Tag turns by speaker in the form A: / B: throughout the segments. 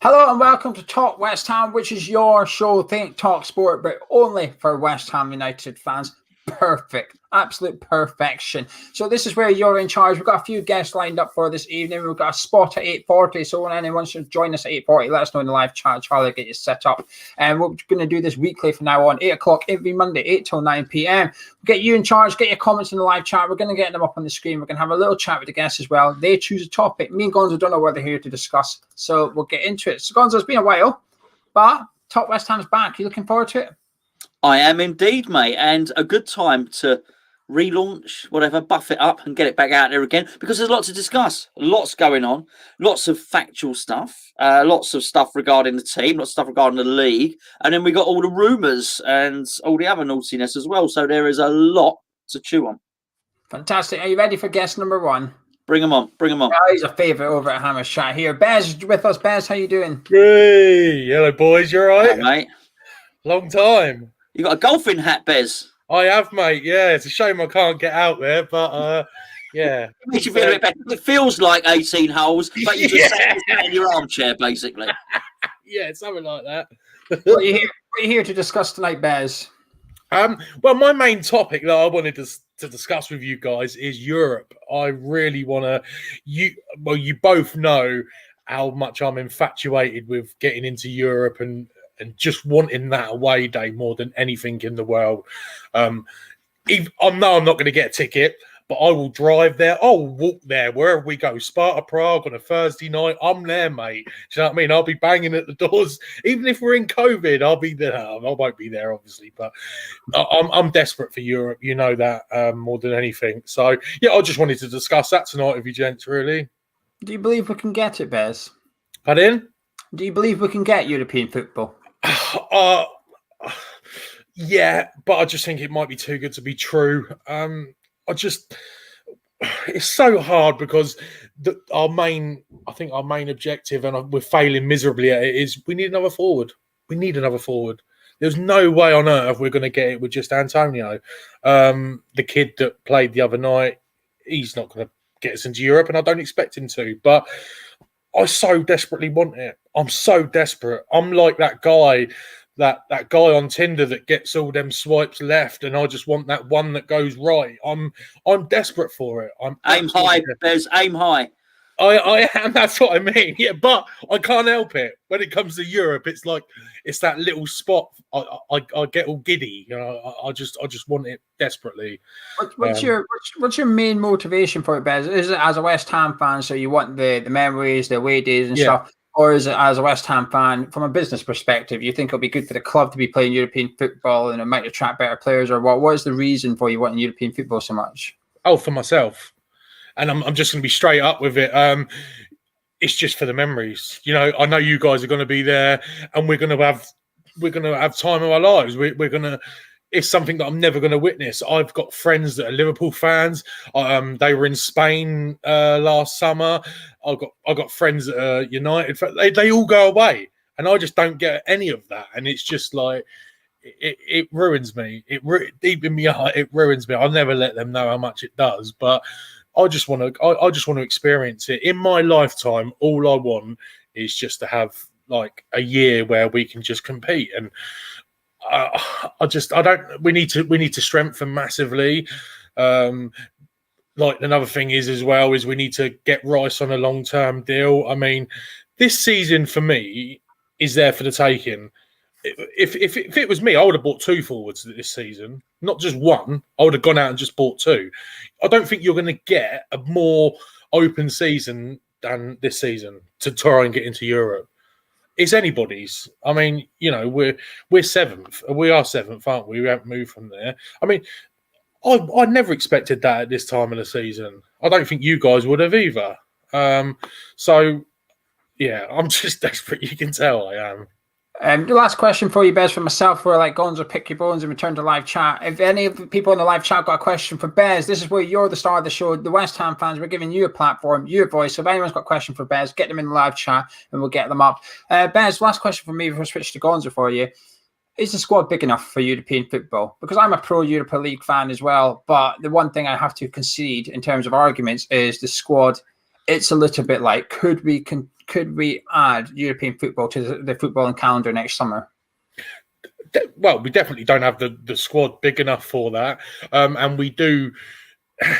A: Hello and welcome to Talk West Ham, which is your show, Think Talk Sport, but only for West Ham United fans. Perfect. Absolute perfection. So this is where you're in charge. We've got a few guests lined up for this evening. We've got a spot at 8:40. So when anyone should join us at 8:40, let us know in the live chat. Charlie, get you set up. And we're going to do this weekly from now on, 8 o'clock every Monday, 8 till 9 p.m. Get you in charge. Get your comments in the live chat. We're going to get them up on the screen. We're going to have a little chat with the guests as well. They choose a topic. Me and Gonzo don't know what they're here to discuss. So we'll get into it. So Gonzo, it's been a while, but Talk West Ham's back. You looking forward to it?
B: I am indeed, mate, and a good time to relaunch, whatever, buff it up and get it back out there again, because there's lots to discuss, lots going on, lots of factual stuff, lots of stuff regarding the team, lots of stuff regarding the league, and then we got all the rumours and all the other naughtiness as well, so there is a lot to chew on.
A: Fantastic. Are you ready for guest number one?
B: Bring them on, bring them on.
A: He's a favourite over at Hammer's Chat here. Bez with us. Bez, how you doing?
C: Hey, hello boys, you all right?
B: Yeah, mate.
C: Long time.
B: You got a golfing hat, Bez?
C: I have, mate. Yeah, it's a shame I can't get out there, but yeah.
B: It makes you feel a bit better. It feels like 18 holes, but you just sat in your armchair, basically.
C: Yeah, something like that.
A: What are you here to discuss tonight, Bez?
C: Well, my main topic that I wanted to discuss with you guys is Europe. I really want to. You both know how much I'm infatuated with getting into Europe and just wanting that away day more than anything in the world. I know I'm not going to get a ticket, but I will drive there. I'll walk there wherever we go. Sparta Prague on a Thursday night. I'm there, mate. Do you know what I mean? I'll be banging at the doors. Even if we're in COVID, I'll be there. I won't be there, obviously, but I'm desperate for Europe. You know that more than anything. So, yeah, I just wanted to discuss that tonight with you gents, really.
A: Do you believe we can get it, Bez?
C: Pardon?
A: Do you believe we can get European football?
C: Yeah, but I just think it might be too good to be true. It's so hard because our main objective, and we're failing miserably at it, is we need another forward. We need another forward. There's no way on earth we're going to get it with just Antonio. The kid that played the other night, he's not going to get us into Europe, and I don't expect him to. But I so desperately want it. I'm so desperate. I'm like that guy on Tinder that gets all them swipes left, and I just want that one that goes right. I'm desperate for it.
B: Aim high, Bez. Aim high.
C: I am. That's what I mean. Yeah, but I can't help it. When it comes to Europe, it's like it's that little spot. I get all giddy. You know, I just want it desperately.
A: What's your main motivation for it, Bez? Is it as a West Ham fan, so you want the memories, the away days and stuff? Or is it as a West Ham fan, from a business perspective, you think it'll be good for the club to be playing European football and it might attract better players, or what? What is the reason for you wanting European football so much?
C: Oh, for myself. And I'm just going to be straight up with it. It's just for the memories. You know, I know you guys are going to be there, and we're going to have time of our lives. We're going to. It's something that I'm never going to witness. I've got friends that are Liverpool fans. They were in Spain last summer. I've got friends that are United. They all go away, and I just don't get any of that. And it's just like it ruins me. Deep in my heart, it ruins me. I'll never let them know how much it does, but I just want to experience it in my lifetime. All I want is just to have like a year where we can just compete. And we need to strengthen massively. Like another thing is we need to get Rice on a long-term deal. I mean, this season for me is there for the taking. If it was me, I would have bought two forwards this season, not just one. I would have gone out and just bought two. I don't think you're going to get a more open season than this season to try and get into Europe. It's anybody's. I mean, you know, we're seventh. We are seventh, aren't we? We haven't moved from there. I mean, I never expected that at this time of the season. I don't think you guys would have either. So, yeah, I'm just desperate. You can tell I am.
A: The last question for you, Bez, for myself, where like Gonzo, pick your bones and return to live chat. If any of the people in the live chat got a question for Bez, this is where you're the star of the show. The West Ham fans, we're giving you a platform, you a voice. So if anyone's got a question for Bez, get them in the live chat and we'll get them up. Bez, last question for me before I switch to Gonzo for you. Is the squad big enough for European football? Because I'm a pro Europa League fan as well, but the one thing I have to concede in terms of arguments is the squad. It's a little bit like, could we could we add European football to the footballing calendar next summer?
C: Well, we definitely don't have the squad big enough for that, and we do.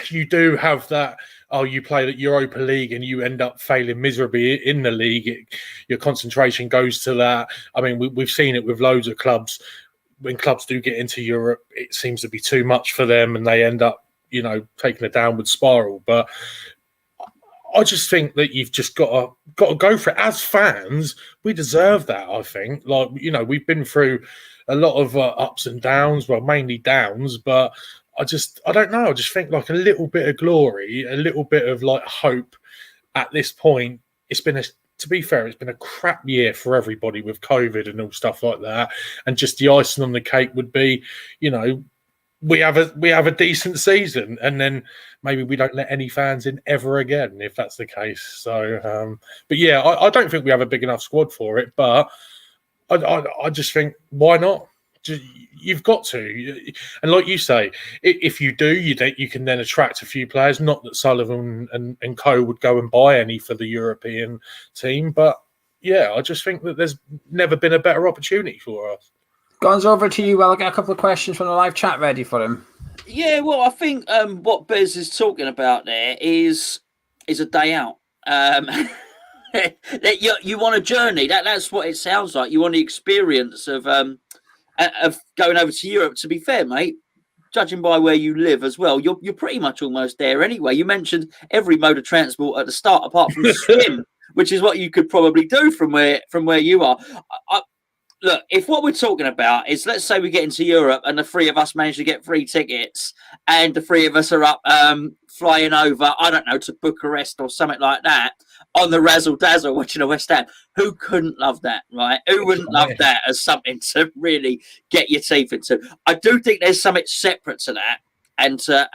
C: You do have that. Oh, you play the Europa League and you end up failing miserably in the league. Your concentration goes to that. I mean, we've seen it with loads of clubs. When clubs do get into Europe, it seems to be too much for them, and they end up, taking a downward spiral. But I just think that you've just got to go for it. As fans, we deserve that. I think, we've been through a lot of ups and downs. Well, mainly downs, but I don't know. I just think like a little bit of glory, a little bit of like hope at this point. To be fair, it's been a crap year for everybody with COVID and all stuff like that. And just the icing on the cake would be, we have a decent season, and then maybe we don't let any fans in ever again if that's the case. So, but yeah, I don't think we have a big enough squad for it. But I just think, why not? You've got to, and like you say, if you do, you can then attract a few players. Not that Sullivan and co would go and buy any for the European team, but yeah, I just think that there's never been a better opportunity for us.
A: Gonzo, over to you. Well, I got a couple of questions from the live chat ready for him.
B: Yeah, well, I think what Bez is talking about there is a day out. You want a journey. That's what it sounds like. You want the experience of going over to Europe. To be fair, mate, judging by where you live as well, you're pretty much almost there anyway. You mentioned every mode of transport at the start, apart from swim, which is what you could probably do from where you are. Look, if what we're talking about is, let's say we get into Europe and the three of us manage to get free tickets, and the three of us are up flying over, I don't know, to Bucharest or something like that, on the razzle dazzle watching a West Ham. Who couldn't love that, right? Who wouldn't love that as something to really get your teeth into? I do think there's something separate to that, and to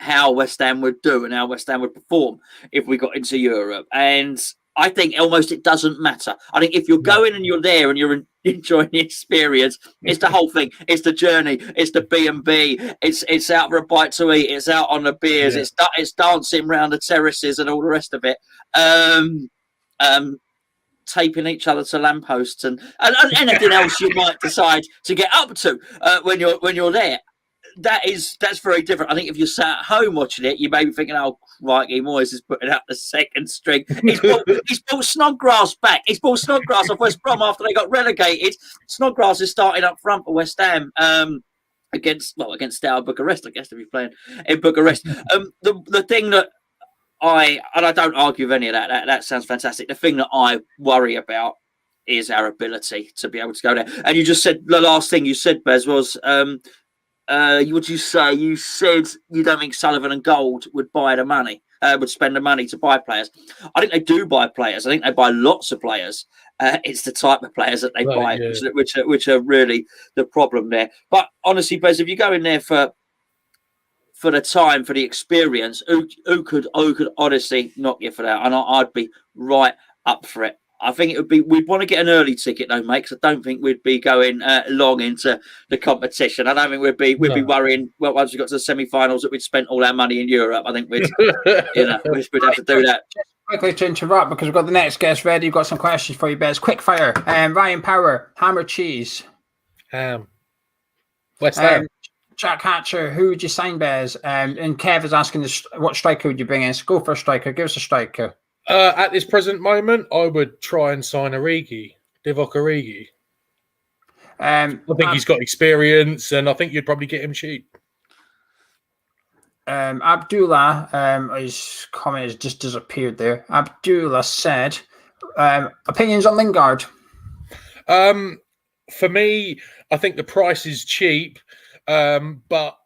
B: how West Ham would do and how West Ham would perform if we got into Europe. And I think almost it doesn't matter. I think if you're going and you're there and you're enjoying the experience, it's the whole thing. It's the journey. It's the B&B. It's out for a bite to eat. It's out on the beers. Yeah. It's dancing around the terraces and all the rest of it. Taping each other to lampposts and anything else you might decide to get up to when you're there. That's very different. I think if you're sat at home watching it, you may be thinking, "Oh, crikey, Moyes is putting out the second string." He's brought Snodgrass back. He's brought Snodgrass off West Brom after they got relegated. Snodgrass is starting up front for West Ham against Steaua Bucharest, I guess, to be playing in Bucharest. The thing that I don't argue with any of that. That sounds fantastic. The thing that I worry about is our ability to be able to go there. And you just said the last thing you said, Bez, was. What did you say? You said you don't think Sullivan and Gold would buy the money, would spend the money to buy players. I think they do buy players. I think they buy lots of players. It's the type of players that they buy, yeah, which are really the problem there. But honestly, Bez, if you go in there for the time, for the experience, who could honestly knock you for that? And I'd be right up for it. I think it would be. We'd want to get an early ticket though, mate, because I don't think we'd be going long into the competition. I don't think we'd be worrying. Well, once we got to the semi-finals, that we'd spent all our money in Europe. I think we'd we'd have to do that.
A: Just quickly to interrupt, because we've got the next guest ready. We've got some questions for you, Bez. Quick fire. Ryan Power, ham or cheese?
C: West Ham.
A: Jack Hatcher, who would you sign, Bez? And Kev is asking what striker would you bring in? So go for a striker. Give us a striker.
C: At this present moment, I would try and sign Divock Origi. I think he's got experience, and I think you'd probably get him cheap.
A: Abdullah, his comment has just disappeared there. Abdullah said, opinions on Lingard?
C: For me, I think the price is cheap, but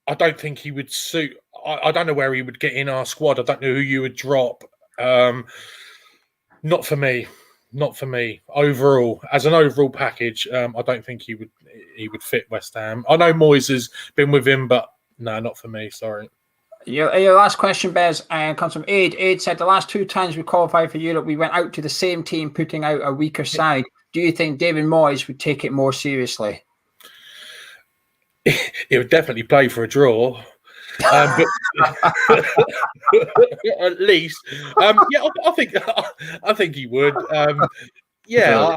C: I don't think he would suit. I don't know where he would get in our squad. I don't know who you would drop. Not for me. Overall, as an overall package, I don't think he would fit West Ham. I know Moyes has been with him, but no, not for me. Sorry.
A: Your last question, Bez, comes from Aid. Aid said the last two times we qualified for Europe, we went out to the same team, putting out a weaker side. Do you think David Moyes would take it more seriously?
C: He would definitely play for a draw. But at least, yeah, I think he would. Yeah,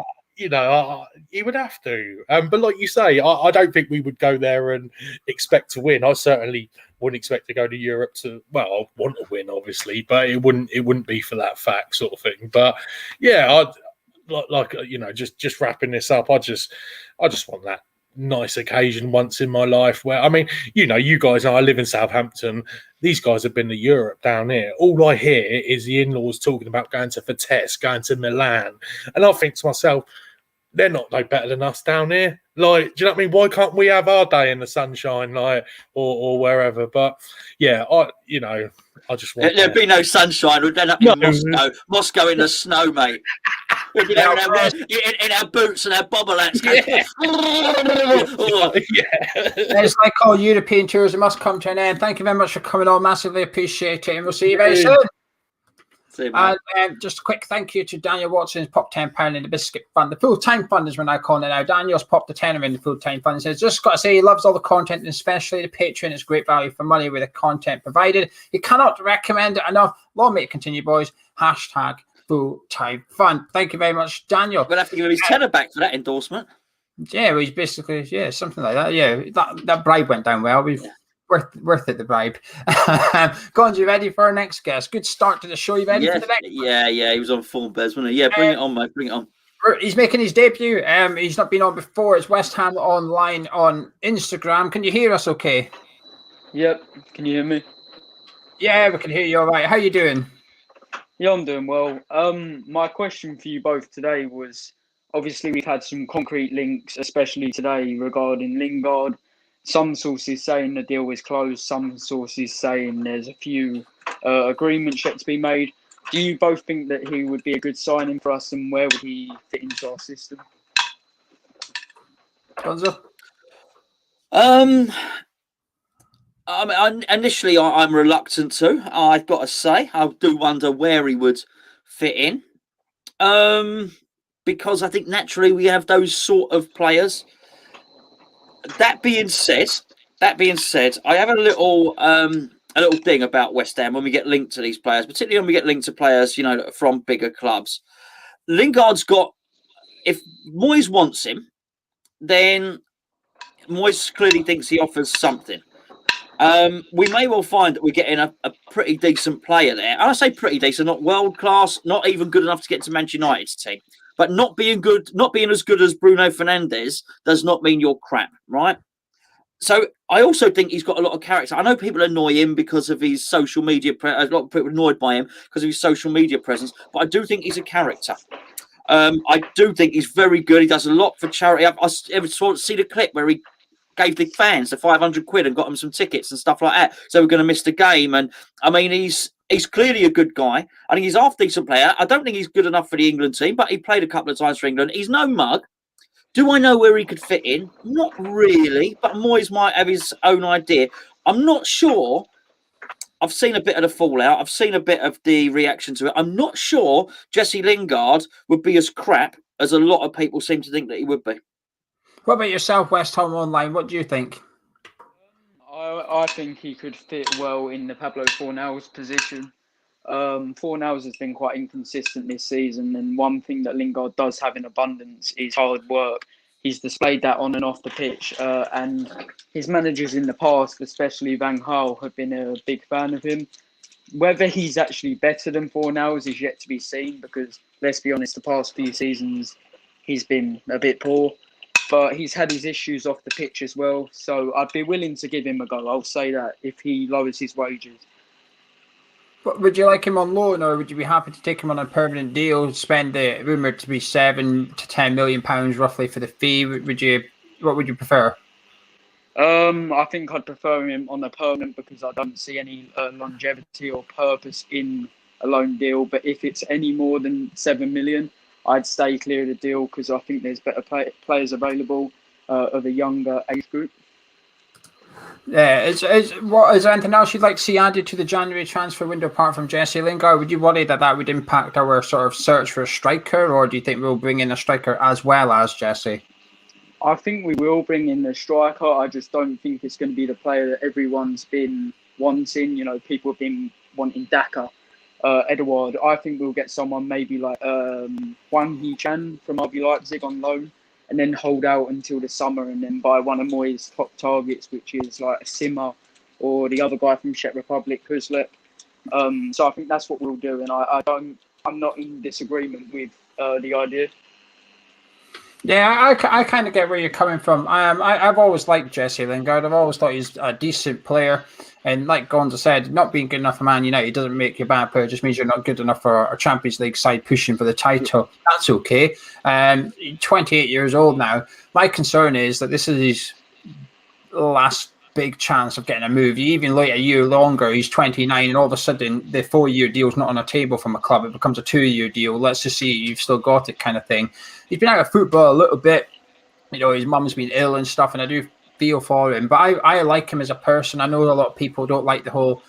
C: he would have to. But like you say, I don't think we would go there and expect to win. I certainly wouldn't expect to go to Europe to. Well, I want to win, obviously, but it wouldn't be for that fact sort of thing. But yeah, just wrapping this up. I just want that nice occasion once in my life where, I mean, you guys know I live in Southampton. These guys have been to Europe down here. All I hear is the in-laws talking about going to Vitesse, going to Milan, and I think to myself, they're not no better than us down here. Like, do you know what I mean? Why can't we have our day in the sunshine, like, or wherever? But yeah, I just want.
B: There'd be no sunshine. We'd end up in Moscow in the snow, mate. We'd be there in our boots and our bobble hats.
C: Yeah.
A: It's like all European tours, it must come to an end. Thank you very much for coming on. Massively appreciate it, and we'll see you very soon. And just a quick thank you to Daniel Watson's popped £10 in the biscuit fund. The full-time fund is what I call it now. Daniel's popped a tenner in the full-time fund and says, just got to say he loves all the content, and especially the Patreon. It's great value for money with the content provided. He cannot recommend it enough. Long may it continue, boys. Hashtag full-time fund. Thank you very much, Daniel.
B: We'll have to give him his tenner back for that endorsement.
A: Yeah, well, he's basically, something like that. Yeah, that bribe went down well. Worth it, the bribe. Gonzo, you ready for our next guest? Good start to the show. You ready for the next?
B: Yeah, he was on full Bez, wasn't he? Yeah, bring it on, mate. Bring it on.
A: He's making his debut. He's not been on before. It's West Ham Online on Instagram. Can you hear us okay?
D: Yep. Can you hear me?
A: Yeah, we can hear you all right. How you doing?
D: Yeah, I'm doing well. My question for you both today was, obviously we've had some concrete links, especially today, regarding Lingard. Some sources saying the deal is closed. Some sources saying there's a few agreements yet to be made. Do you both think that he would be a good signing for us, and where would he fit into our system?
A: Gonzo?
B: Initially, I'm reluctant to. I've got to say, I do wonder where he would fit in, because I think naturally we have those sort of players. That being said, I have a little thing about West Ham when we get linked to these players, particularly when we get linked to players, from bigger clubs. Lingard's got, if Moyes wants him, then Moyes clearly thinks he offers something. We may well find that we're getting a pretty decent player there. And I say pretty decent, not world class, not even good enough to get to Manchester United's team. But not being as good as Bruno Fernandes does not mean you're crap, right? So I also think he's got a lot of character. I know people annoy him because of his social media. A lot of people are annoyed by him because of his social media presence. But I do think he's a character. I do think he's very good. He does a lot for charity. I ever see the clip where he gave the fans the 500 quid and got them some tickets and stuff like that. So we're going to miss the game. And I mean, he's clearly a good guy. I think he's a half-decent player. I don't think he's good enough for the England team, but he played a couple of times for England. He's no mug. Do I know where he could fit in? Not really, but Moyes might have his own idea. I'm not sure. I've seen a bit of the fallout. I've seen a bit of the reaction to it. I'm not sure Jesse Lingard would be as crap as a lot of people seem to think that he would be.
A: What about yourself, West Ham Online? What do you think?
D: I think he could fit well in the Pablo Fornals position. Fornals has been quite inconsistent this season, and one thing that Lingard does have in abundance is hard work. He's displayed that on and off the pitch, and his managers in the past, especially Van Gaal, have been a big fan of him. Whether he's actually better than Fornals is yet to be seen, because let's be honest, the past few seasons he's been a bit poor. But he's had his issues off the pitch as well. So I'd be willing to give him a go. I'll say that, if he lowers his wages.
A: But would you like him on loan, or would you be happy to take him on a permanent deal, spend the rumoured to be £7 to £10 million roughly for the fee? What would you prefer?
D: I think I'd prefer him on a permanent, because I don't see any longevity or purpose in a loan deal. But if it's any more than $7 million, I'd stay clear of the deal, because I think there's better players available of a younger age group.
A: Yeah, is there anything else you'd like to see added to the January transfer window apart from Jesse Lingard? Would you worry that would impact our sort of search for a striker, or do you think we'll bring in a striker as well as Jesse?
D: I think we will bring in a striker. I just don't think it's going to be the player that everyone's been wanting. You know, people have been wanting Daka, Edouard. I think we'll get someone maybe like hee-chan from RB Leipzig on loan, and then hold out until the summer, and then buy one of Moyes' top targets, which is like a Simmer or the other guy from Czech Republic, Kuzlek. So I think that's what we'll do, and I'm not in disagreement with the idea.
A: Yeah, I kind of get where you're coming from. I've always liked Jesse Lingard. I've always thought he's a decent player. And like Gonzo said, not being good enough for Man United doesn't make you a bad player. It just means you're not good enough for a Champions League side pushing for the title. That's okay. 28 years old now. My concern is that this is his last big chance of getting a move. You even wait a year longer, he's 29, and all of a sudden the 4-year deal's not on a table from a club. It becomes a 2-year deal. Let's just see, you've still got it kind of thing. He's been out of football a little bit. You know, his mum's been ill and stuff, and I do feel for him. But I like him as a person. I know a lot of people don't like the whole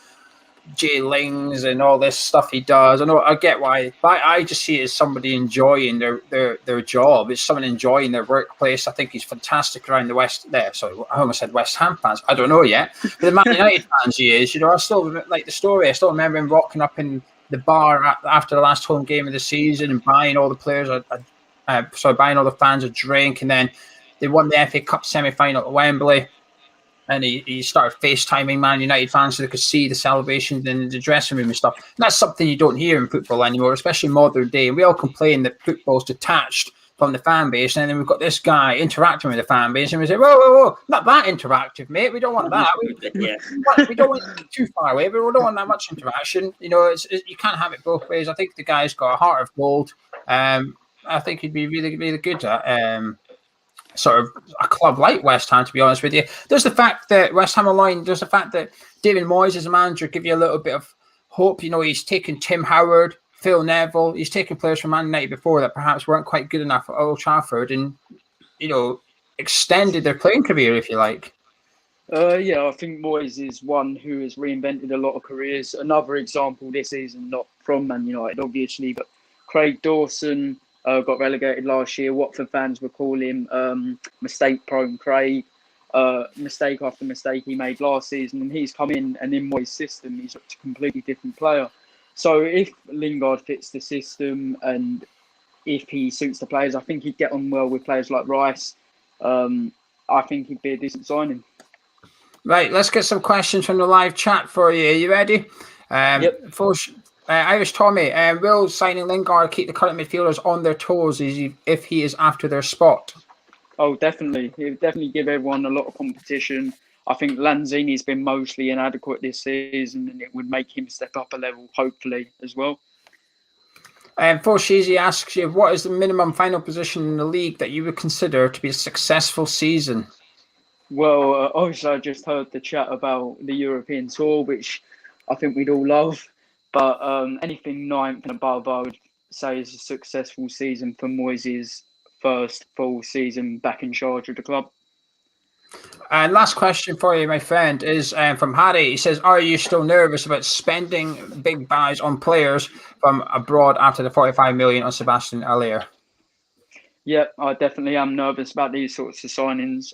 A: J Lings and all this stuff he does. I get why, but I just see it as somebody enjoying their job. It's someone enjoying their workplace. I think he's fantastic around the West there. Sorry, I almost said West Ham fans. I don't know yet. But the Man United fans he is, you know, I still like the story. I still remember him rocking up in the bar after the last home game of the season and buying all the players, buying all the fans a drink, and then they won the FA Cup semi-final at Wembley. And he started FaceTiming Man United fans so they could see the celebrations in the dressing room and stuff. And that's something you don't hear in football anymore, especially modern day. We all complain that football's detached from the fan base, and then we've got this guy interacting with the fan base, and we say, whoa, not that interactive, mate. We don't want that. We don't want it too far away, but we don't want that much interaction. You know, you can't have it both ways. I think the guy's got a heart of gold. I think he'd be really, really good at sort of a club like West Ham, to be honest with you. There's the fact that West Ham aligned. There's the fact that David Moyes as a manager give you a little bit of hope. You know, he's taken Tim Howard, Phil Neville. He's taken players from Man United before that perhaps weren't quite good enough at Old Trafford, and you know, extended their playing career, if you like.
D: Yeah, I think Moyes is one who has reinvented a lot of careers. Another example this season, not from Man United, obviously, but Craig Dawson. Got relegated last year. Watford fans would call him mistake-prone Craig. Mistake after mistake he made last season, and he's come in, and in Moyes' system, he's a completely different player. So if Lingard fits the system and if he suits the players, I think he'd get on well with players like Rice. I think he'd be a decent signing.
A: Right, let's get some questions from the live chat for you. Are you ready?
D: Yep.
A: Irish Tommy, will signing Lingard keep the current midfielders on their toes if he is after their spot?
D: Oh, definitely. He'll definitely give everyone a lot of competition. I think Lanzini's been mostly inadequate this season, and it would make him step up a level, hopefully, as well.
A: Forsheezy asks you, what is the minimum final position in the league that you would consider to be a successful season?
D: Well, obviously, I just heard the chat about the European tour, which I think we'd all love. But anything 9th and above, I would say is a successful season for Moyes' first full season back in charge of the club.
A: And last question for you, my friend, is from Harry. He says, are you still nervous about spending big buys on players from abroad after the 45 million on Sebastian Haller?
D: Yeah, I definitely am nervous about these sorts of signings,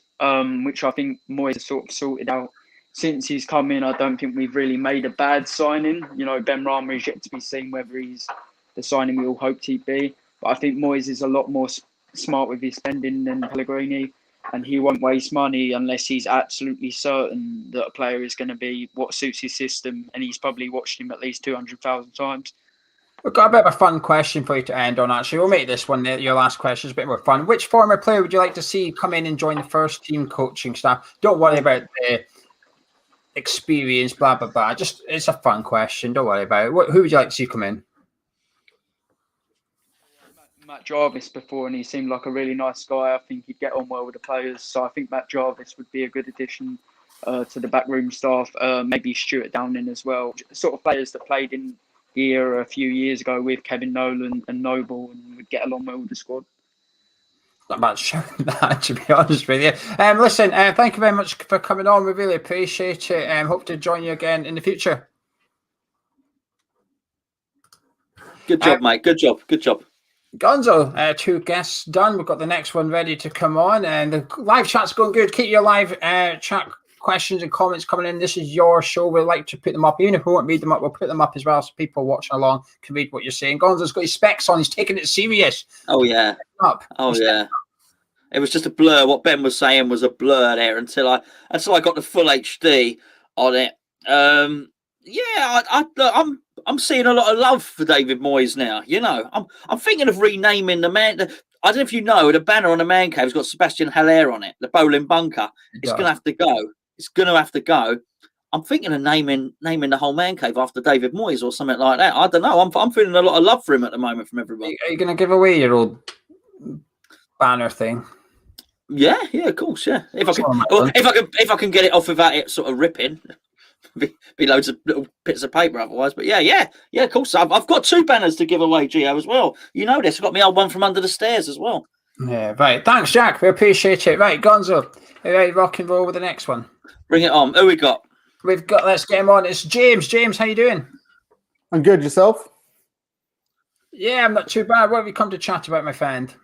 D: which I think Moyes has sort of sorted out. Since he's come in, I don't think we've really made a bad signing. You know, Ben Rama is yet to be seen whether he's the signing we all hoped he'd be. But I think Moyes is a lot more smart with his spending than Pellegrini, and he won't waste money unless he's absolutely certain that a player is going to be what suits his system, and he's probably watched him at least 200,000 times.
A: We've got a bit of a fun question for you to end on, actually. We'll make this one, your last question, is a bit more fun. Which former player would you like to see come in and join the first team coaching staff? Don't worry about the experience, blah blah blah. Just, it's a fun question. Don't worry about it. Who would you like to see come in?
D: Matt Jarvis before, and he seemed like a really nice guy. I think he'd get on well with the players. So I think Matt Jarvis would be a good addition to the backroom staff. Maybe Stuart Downing as well. Sort of players that played in the era a few years ago with Kevin Nolan and Noble, and would get along well with the squad.
A: Not much shouting that, to be honest with you. Listen, thank you very much for coming on. We really appreciate it. Hope to join you again in the future.
B: Good job, mate. Good job.
A: Gonzo, 2 guests done. We've got the next one ready to come on, and the live chat's going good. Keep your live chat questions and comments coming in. This is your show. We like to put them up. Even if we won't read them up, we'll put them up as well so people watching along can read what you're saying. Gonzo's got his specs on. He's taking it serious.
B: Oh, yeah. It was just a blur. What Ben was saying was a blur there until I got the full HD on it. I'm seeing a lot of love for David Moyes now. You know, I'm thinking of renaming the man. I don't know if you know, the banner on the man cave has got Sebastian Haller on it, the bowling bunker. It's going to have to go. It's going to have to go. I'm thinking of naming the whole man cave after David Moyes or something like that. I don't know. I'm feeling a lot of love for him at the moment from everybody.
A: Are you going to give away your old banner thing?
B: Yeah, of course, yeah. If I can get it off without it sort of ripping, be loads of little bits of paper otherwise. But yeah, of course. I've got 2 banners to give away, Geo, as well. You know this. I've got my old one from under the stairs as well.
A: Yeah, right. Thanks, Jack. We appreciate it. Right, Gonzo, are you ready to rock and roll with the next one?
B: Bring it on. Who we got?
A: Let's get him on. It's James. James, how you doing?
E: I'm good. Yourself?
A: Yeah, I'm not too bad. What have you come to chat about, my friend?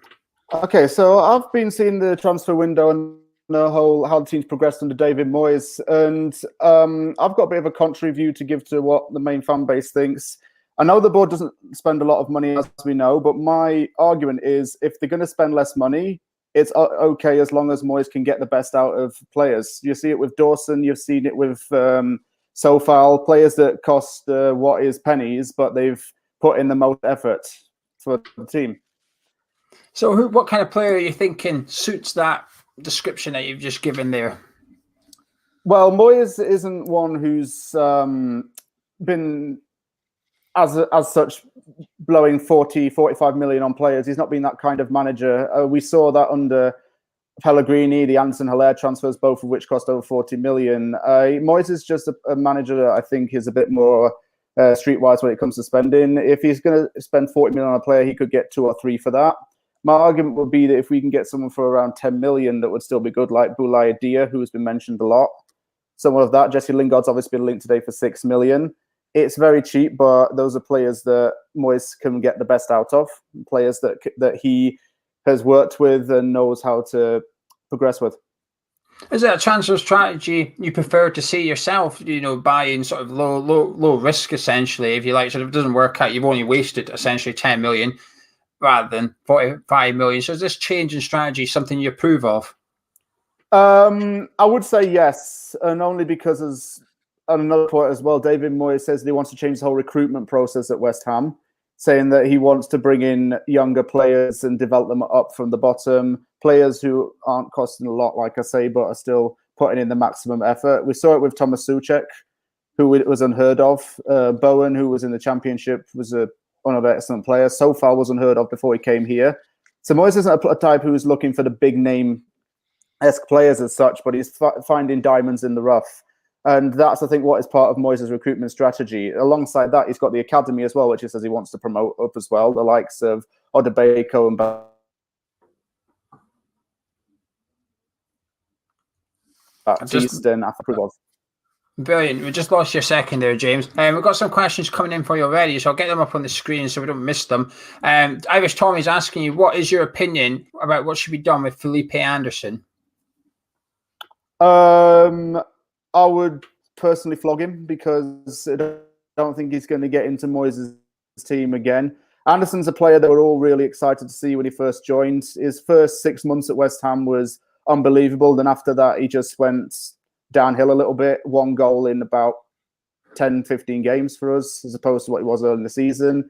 E: Okay, so I've been seeing the transfer window and the whole how the team's progressed under David Moyes, and I've got a bit of a contrary view to give to what the main fan base thinks. I know the board doesn't spend a lot of money, as we know, but my argument is if they're going to spend less money, it's okay as long as Moyes can get the best out of players. You see it with Dawson, you've seen it with Sofal, players that cost what is pennies, but they've put in the most effort for the team.
A: So what kind of player are you thinking suits that description that you've just given there?
E: Well, Moyes isn't one who's been, as such, blowing 40, 45 million on players. He's not been that kind of manager. We saw that under Pellegrini, the Anderson Haller transfers, both of which cost over 40 million. Moyes is just a manager that I think is a bit more streetwise when it comes to spending. If he's going to spend 40 million on a player, he could get 2 or 3 for that. My argument would be that if we can get someone for around 10 million, that would still be good, like Boulaye Dia, who has been mentioned a lot. Someone of that. Jesse Lingard's obviously been linked today for 6 million. It's very cheap, but those are players that Moyes can get the best out of, players that he has worked with and knows how to progress with.
A: Is that a transfer strategy you prefer to see yourself, buying sort of low risk, essentially, if you like? So if it doesn't work out, you've only wasted essentially 10 million. Rather than 45 million. So is this change in strategy something you approve of?
E: I would say yes, and only because, as on another point as well, David Moyes says that he wants to change the whole recruitment process at West Ham, saying that he wants to bring in younger players and develop them up from the bottom, players who aren't costing a lot, like I say, but are still putting in the maximum effort. We saw it with Thomas Souček, who was unheard of. Bowen, who was in the Championship, was one of the excellent players. So far was unheard of before he came here. So Moyes isn't a type who's looking for the big name-esque players as such, but he's finding diamonds in the rough. And that's, I think, what is part of Moyes' recruitment strategy. Alongside that, he's got the academy as well, which he says he wants to promote up as well, the likes of Odebeko and Baptiste and Afro.
A: Brilliant. We just lost your second there, James. We've got some questions coming in for you already, so I'll get them up on the screen so we don't miss them. Irish Tommy's asking you, what is your opinion about what should be done with Felipe Anderson?
E: I would personally flog him because I don't think he's going to get into Moyes' team again. Anderson's a player that we're all really excited to see when he first joined. His first 6 months at West Ham was unbelievable. Then after that, he just went downhill a little bit. 1 goal in about 10, 15 games for us, as opposed to what he was early in the season.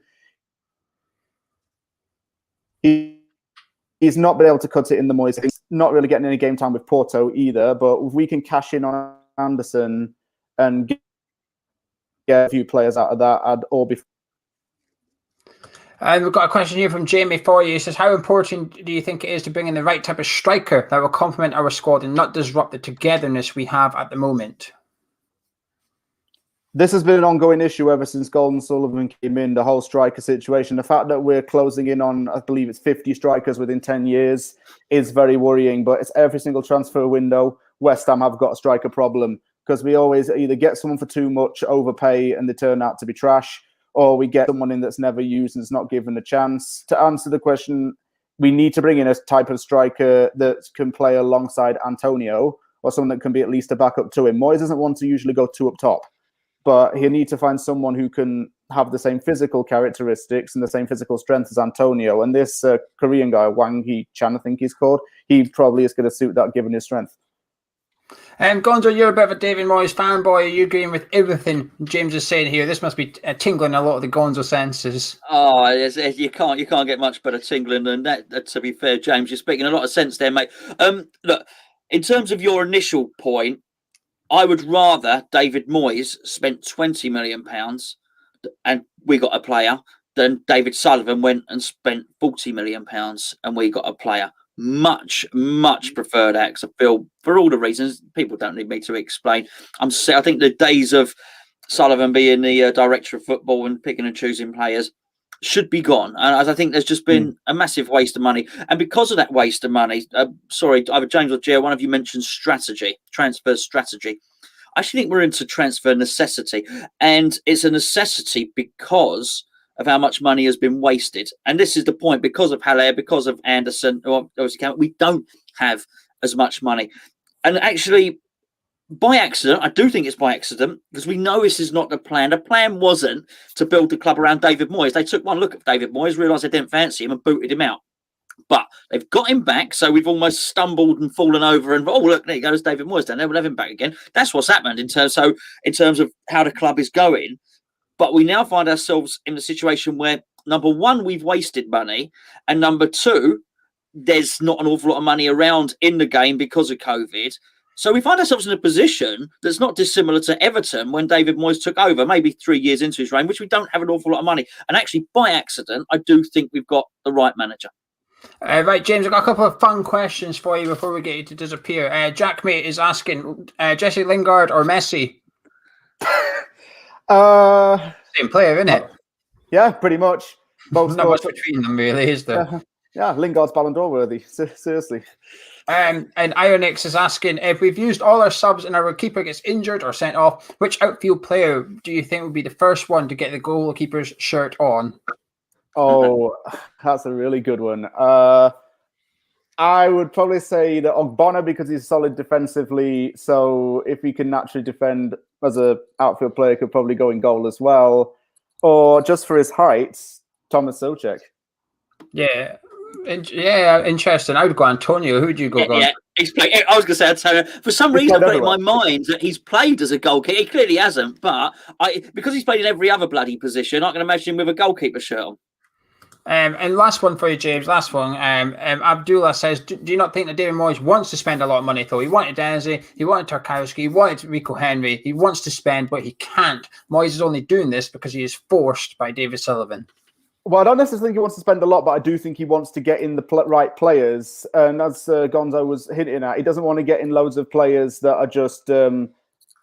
E: He's not been able to cut it in the Moyes. He's not really getting any game time with Porto either. But if we can cash in on Anderson and get a few players out of that, I'd all be.
A: And we've got a question here from Jamie for you. He says, how important do you think it is to bring in the right type of striker that will complement our squad and not disrupt the togetherness we have at the moment?
E: This has been an ongoing issue ever since Golden Sullivan came in, the whole striker situation. The fact that we're closing in on, I believe it's 50 strikers within 10 years is very worrying. But it's every single transfer window, West Ham have got a striker problem because we always either get someone for too much, overpay, and they turn out to be trash, or we get someone in that's never used and is not given a chance. To answer the question, we need to bring in a type of striker that can play alongside Antonio, or someone that can be at least a backup to him. Moyes doesn't want to usually go too up top, but he'll need to find someone who can have the same physical characteristics and the same physical strength as Antonio. And this Korean guy, Wang Hee-chan, I think he's called, he probably is going to suit that given his strength.
A: Gonzo, you're a bit of a David Moyes fanboy. Are you agreeing with everything James is saying here? This must be tingling a lot of the Gonzo senses.
B: Oh, you can't get much better tingling than that. To be fair, James, you're speaking a lot of sense there, mate. Look, in terms of your initial point, I would rather David Moyes spent £20 million and we got a player than David Sullivan went and spent £40 million and we got a player. Much prefer that, because I feel, for all the reasons people don't need me to explain, I think the days of Sullivan being the director of football and picking and choosing players should be gone. And as I think there's just been a massive waste of money, and because of that waste of money, sorry, either James or Geo, one of you mentioned transfer strategy. I actually think we're into transfer necessity, and it's a necessity because of how much money has been wasted. And this is the point, because of Haller, because of Anderson, or obviously we don't have as much money. And actually, by accident, I do think it's by accident, because we know this is not the plan. The plan wasn't to build the club around David Moyes. They took one look at David Moyes, realised they didn't fancy him and booted him out. But they've got him back, so we've almost stumbled and fallen over and, oh, look, there goes David Moyes down there, we'll have him back again. That's what's happened in terms of how the club is going. But we now find ourselves in a situation where, number one, we've wasted money, and number two, there's not an awful lot of money around in the game because of COVID. So we find ourselves in a position that's not dissimilar to Everton when David Moyes took over, maybe 3 years into his reign, which we don't have an awful lot of money. And actually, by accident, I do think we've got the right manager.
A: Right, James, I've got a couple of fun questions for you before we get you to disappear. Jack Mate is asking, Jesse Lingard or Messi? Same player, isn't it?
E: Yeah, pretty much.
A: Both not much between them, really, is there?
E: Yeah, Lingard's Ballon d'Or worthy. Seriously.
A: And Ionix is asking, if we've used all our subs and our keeper gets injured or sent off, which outfield player do you think would be the first one to get the goalkeeper's shirt on?
E: Oh, that's a really good one. I would probably say that Ogbonna, because he's solid defensively. So if he can naturally defend as an outfield player, could probably go in goal as well. Or just for his height, Thomas Souček.
A: Yeah. Interesting. I would go Antonio. Who would you go?
B: Yeah, he's played. I was going to say Antonio. For some reason, I've got it in my mind that he's played as a goalkeeper. He clearly hasn't, but because he's played in every other bloody position, I can imagine him with a goalkeeper shirt on.
A: And last one for you, James. Last one. Abdullah says, do you not think that David Moyes wants to spend a lot of money, though? He wanted Eze, he wanted Tarkowski, he wanted Rico Henry. He wants to spend, but he can't. Moyes is only doing this because he is forced by David Sullivan.
E: Well, I don't necessarily think he wants to spend a lot, but I do think he wants to get in the right players. And as Gonzo was hinting at, he doesn't want to get in loads of players that are just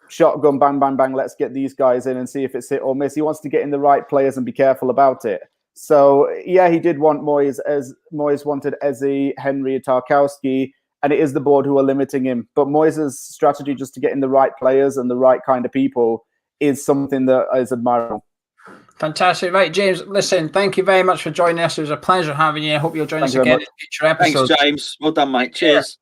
E: shotgun, bang, bang, bang, let's get these guys in and see if it's hit or miss. He wants to get in the right players and be careful about it. So, yeah, he did want Moyes, as Moyes wanted Eze, Henry, and Tarkowski, and it is the board who are limiting him. But Moyes' strategy just to get in the right players and the right kind of people is something that is admirable.
A: Fantastic. Right, James, listen, thank you very much for joining us. It was a pleasure having you. I hope you'll join us again in future episodes.
B: Thanks, James. Well done, mate. Cheers.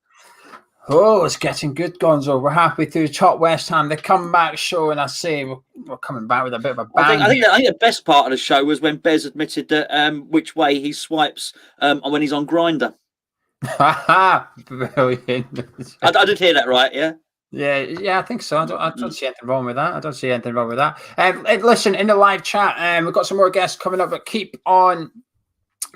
A: Oh, it's getting good, Gonzo. We're halfway through Top West Ham, the comeback show, and I say we're coming back with a bit of a bang.
B: I think the best part of the show was when Bez admitted that which way he swipes when he's on Grindr.
A: Brilliant.
B: I did hear that right, yeah?
A: Yeah, I think so. I don't see anything wrong with that. Listen, in the live chat, we've got some more guests coming up, but keep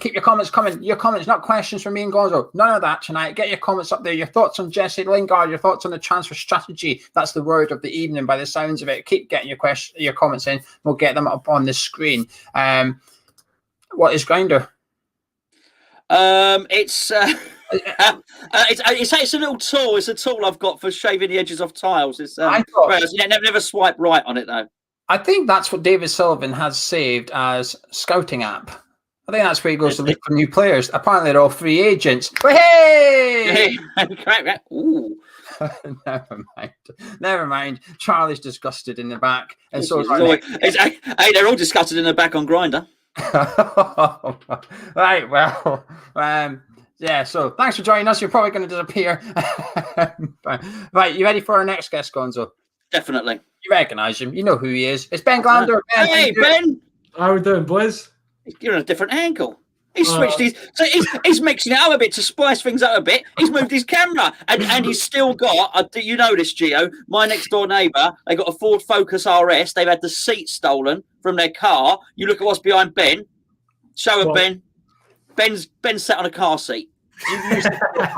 A: your comments coming. Your comments, not questions from me and Gonzo. None of that tonight. Get your comments up there. Your thoughts on Jesse Lingard, your thoughts on the transfer strategy. That's the word of the evening by the sounds of it. Keep getting your comments in. We'll get them up on the screen. What is Grindr?
B: It's a little tool. It's a tool I've got for shaving the edges off tiles. It's never swipe right on it though.
A: I think that's what David Sullivan has saved as scouting app. I think that's where he goes to look for new players. Apparently, they're all free agents. Hey!
B: Ooh.
A: Never mind. Charlie's disgusted in the back, and so
B: they're all disgusted in the back on Grindr.
A: Right. Well, Yeah, so thanks for joining us. You're probably going to disappear. Right, you ready for our next guest, Gonzo?
B: Definitely.
A: You recognise him. You know who he is. It's Ben Glander. Ben,
B: Hey, Ben!
F: How are we doing, boys?
B: You're on a different angle. He's switched he's mixing it up a bit to spice things up a bit. He's moved his camera and he's still got, you know this, Geo, my next door neighbour, they got a Ford Focus RS. They've had the seat stolen from their car. You look at what's behind Ben. Show her, Ben. Ben's sat on a car seat.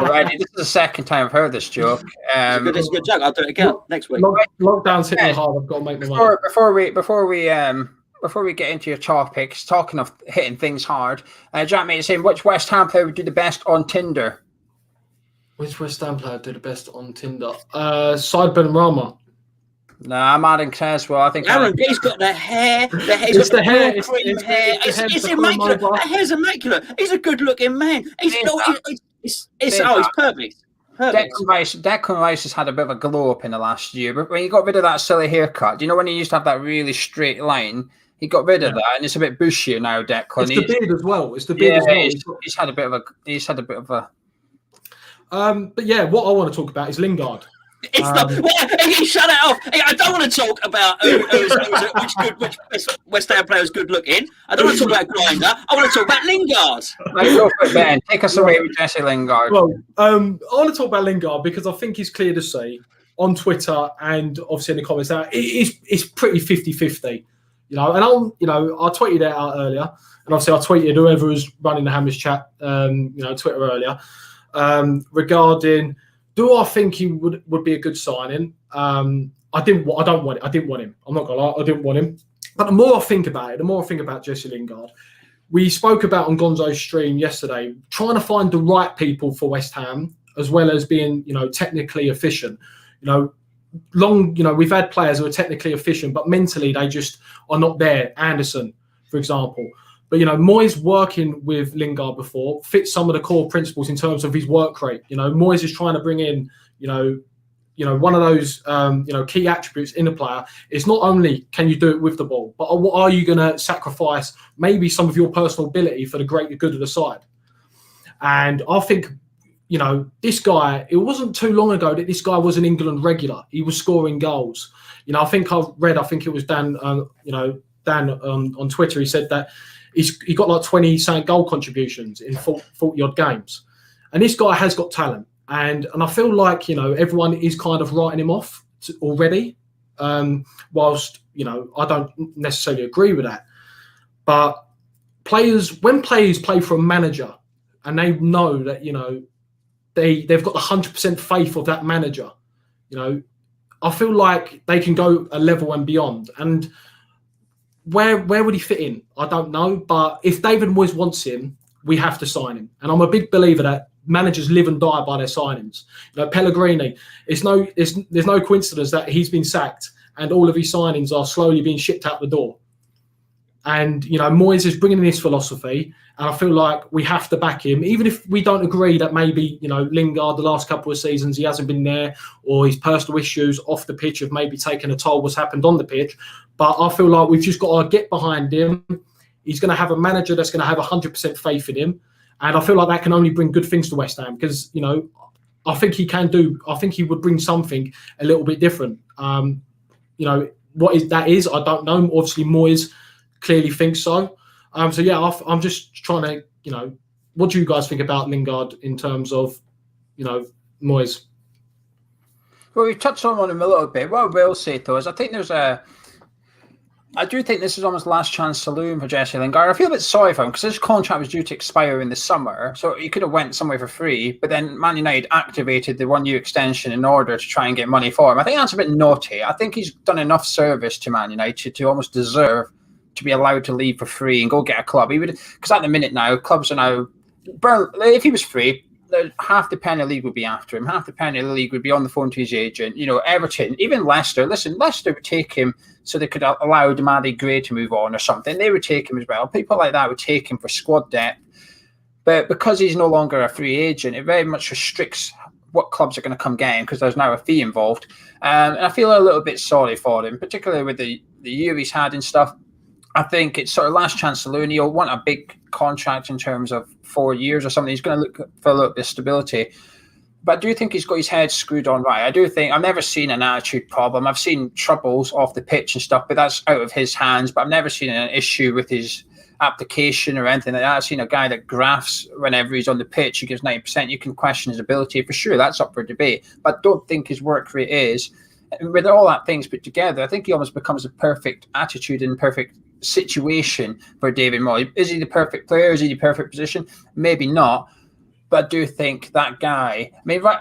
A: Already. This is the second time I've heard this joke.
B: It's a good joke. I'll do it again next week.
F: Lockdown's hitting hard. I've got to make the money.
A: Before we get into your topics, talking of hitting things hard, Jack mate is saying, which West Ham player would do the best on Tinder?
F: Which West Ham player would do the best on Tinder? Side Ben Rama.
A: Nah, I'm adding Creswell. I think
B: Aaron, he's got the hair.
F: It's the hair.
B: It's immaculate. The hair's immaculate. He's a good-looking man. He's perfect.
A: Declan Rice has had a bit of a glow up in the last year, but when he got rid of that silly haircut, do you know when he used to have that really straight line? He got rid of that, and it's a bit bushier now. Declan.
F: It's the beard as well.
A: He's had a bit of a.
F: But yeah, what I want to talk about is Lingard.
B: It's shut it off. I don't want to talk about which West Ham player is good looking. I don't want to talk about Grinder. I want to talk about Lingard.
A: Right, go for it, Ben. Take us away with Jesse Lingard.
F: Well, I want to talk about Lingard because I think it's clear to see on Twitter and obviously in the comments now it's pretty 50-50. You know, and I tweeted it out earlier, and obviously I tweeted whoever was running the Hammers chat, Twitter earlier, regarding. Do I think he would be a good signing? I don't want him. I'm not gonna lie, I didn't want him. But the more I think about it, the more I think about Jesse Lingard. We spoke about on Gonzo's stream yesterday, trying to find the right people for West Ham, as well as being, technically efficient. We've had players who are technically efficient, but mentally they just are not there. Anderson, for example. But, Moyes working with Lingard before fits some of the core principles in terms of his work rate. Moyes is trying to bring in, one of those, key attributes in a player. It's not only can you do it with the ball, but what are you going to sacrifice maybe some of your personal ability for the greater good of the side? And I think, this guy, it wasn't too long ago that this guy was an England regular. He was scoring goals. I think it was Dan, Dan on Twitter, he said that he got like 20 goal contributions in 40-odd games. And this guy has got talent. And I feel like, everyone is kind of writing him off already, whilst, I don't necessarily agree with that. But when players play for a manager and they know that, they've got the 100% faith of that manager, I feel like they can go a level and beyond. And where would he fit in? I don't know. But if David Moyes wants him, we have to sign him. And I'm a big believer that managers live and die by their signings. Pellegrini, there's no coincidence that he's been sacked and all of his signings are slowly being shipped out the door. And, Moyes is bringing in his philosophy, and I feel like we have to back him, even if we don't agree that maybe, Lingard, the last couple of seasons, he hasn't been there, or his personal issues off the pitch have maybe taken a toll what's happened on the pitch. But I feel like we've just got to get behind him. He's going to have a manager that's going to have 100% faith in him. And I feel like that can only bring good things to West Ham because, I think he would bring something a little bit different. What that is, I don't know. Obviously, Moyes clearly thinks so. So yeah, I'm just trying to, what do you guys think about Lingard in terms of, Moyes?
A: Well, we touched on him a little bit. What I will say though is I do think this is almost the last chance saloon for Jesse Lingard. I feel a bit sorry for him because his contract was due to expire in the summer, so he could have went somewhere for free. But then Man United activated the 1-year extension in order to try and get money for him. I think that's a bit naughty. I think he's done enough service to Man United to almost deserve to be allowed to leave for free and go get a club. He would, because at the minute now, clubs are now. If he was free, half the Premier League would be after him. Half the Premier League would be on the phone to his agent. Everton, even Leicester. Listen, Leicester would take him so they could allow Demarai Gray to move on or something. They would take him as well. People like that would take him for squad depth. But because he's no longer a free agent, it very much restricts what clubs are going to come get him because there's now a fee involved. And I feel a little bit sorry for him, particularly with the year he's had and stuff. I think it's sort of last chance saloon. He'll want a big contract in terms of 4 years or something. He's going to look for a little bit of stability. But I do think he's got his head screwed on right. I do think I've never seen an attitude problem. I've seen troubles off the pitch and stuff, but that's out of his hands. But I've never seen an issue with his application or anything like that. I've seen a guy that graphs whenever he's on the pitch. He gives 90%. You can question his ability for sure. That's up for debate. But I don't think his work rate is. And with all that things put together, I think he almost becomes a perfect attitude and perfect situation for David Moyes. Is he the perfect player? Is he the perfect position? Maybe not. But I do think that guy, I mean, right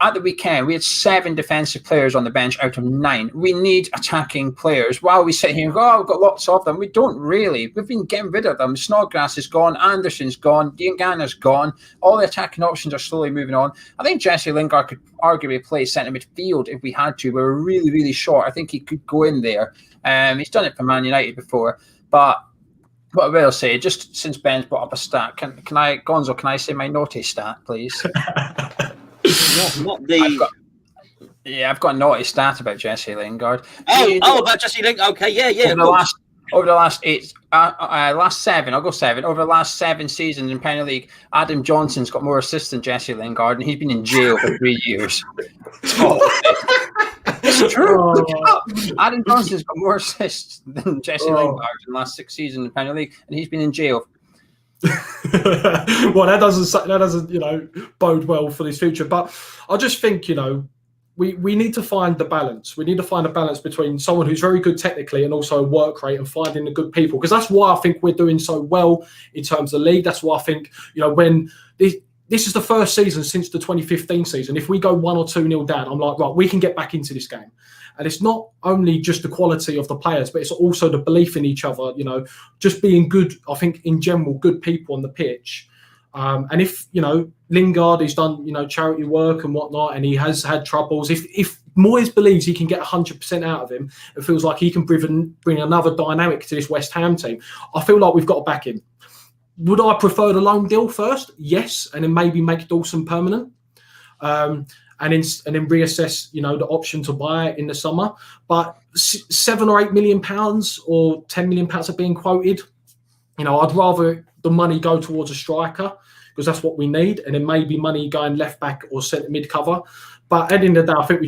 A: at the weekend, we had 7 defensive players on the bench out of 9. We need attacking players. While we sit here and go, oh, we've got lots of them, we don't really. We've been getting rid of them. Snodgrass is gone. Anderson's gone. Diangana's gone. All the attacking options are slowly moving on. I think Jesse Lingard could arguably play centre midfield if we had to. We're really, really short. I think he could go in there. He's done it for Man United before. But what I will say, just since Ben's brought up a stat, can I, Gonzo, can I say my naughty stat, please?
B: Not the.
A: I've got a naughty stat about Jesse Lingard.
B: About Jesse Lingard. Okay, yeah.
A: Over the last 8, last 7, I'll go 7. Over the last 7 seasons in Premier League, Adam Johnson's got more assists than Jesse Lingard, and he's been in jail for 3 years. It's true. Look it up. Adam Johnson's got more assists than Jesse Lingard in the last 6 seasons in Premier League, and he's been in jail.
F: Well, that doesn't bode well for this future. But I just think we need to find the balance. We need to find a balance between someone who's very good technically and also work rate, and finding the good people. Because that's why I think we're doing so well in terms of the league. That's why I think when this is the first season since the 2015 season. If we go 1 or 2-0 down, I'm like, right, we can get back into this game. And it's not only just the quality of the players, but it's also the belief in each other, just being good, I think, in general, good people on the pitch. And if, Lingard has done, charity work and whatnot, and he has had troubles, if Moyes believes he can get 100% out of him, it feels like he can bring another dynamic to this West Ham team, I feel like we've got to back him. Would I prefer the loan deal first? Yes, and then maybe make Dawson permanent. And then reassess, the option to buy it in the summer. But £7 or £8 million or £10 million are being quoted. I'd rather the money go towards a striker, because that's what we need, and then maybe money going left back or centre mid cover. But at the end of the day, I think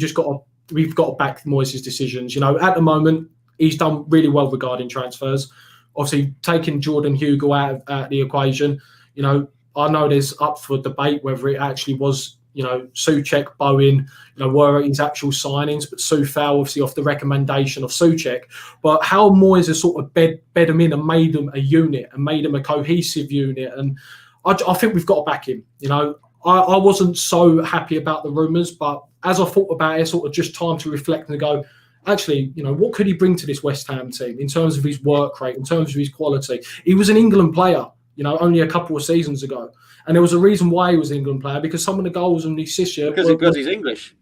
F: we've got to back Moyes' decisions. At the moment, he's done really well regarding transfers. Obviously, taking Jordan Hugo out of the equation, I know there's up for debate whether it actually was, Souček, Bowen, were his actual signings, but Soufal obviously off the recommendation of Souček. But how Moyes has sort of bed them in and made them a unit and made them a cohesive unit, and I think we've got to back him. I wasn't so happy about the rumours, but as I thought about it, sort of just time to reflect and go, actually, what could he bring to this West Ham team in terms of his work rate, in terms of his quality? He was an England player, only a couple of seasons ago. And there was a reason why he was an England player, because some of the goals and the assists...
B: Because he's English.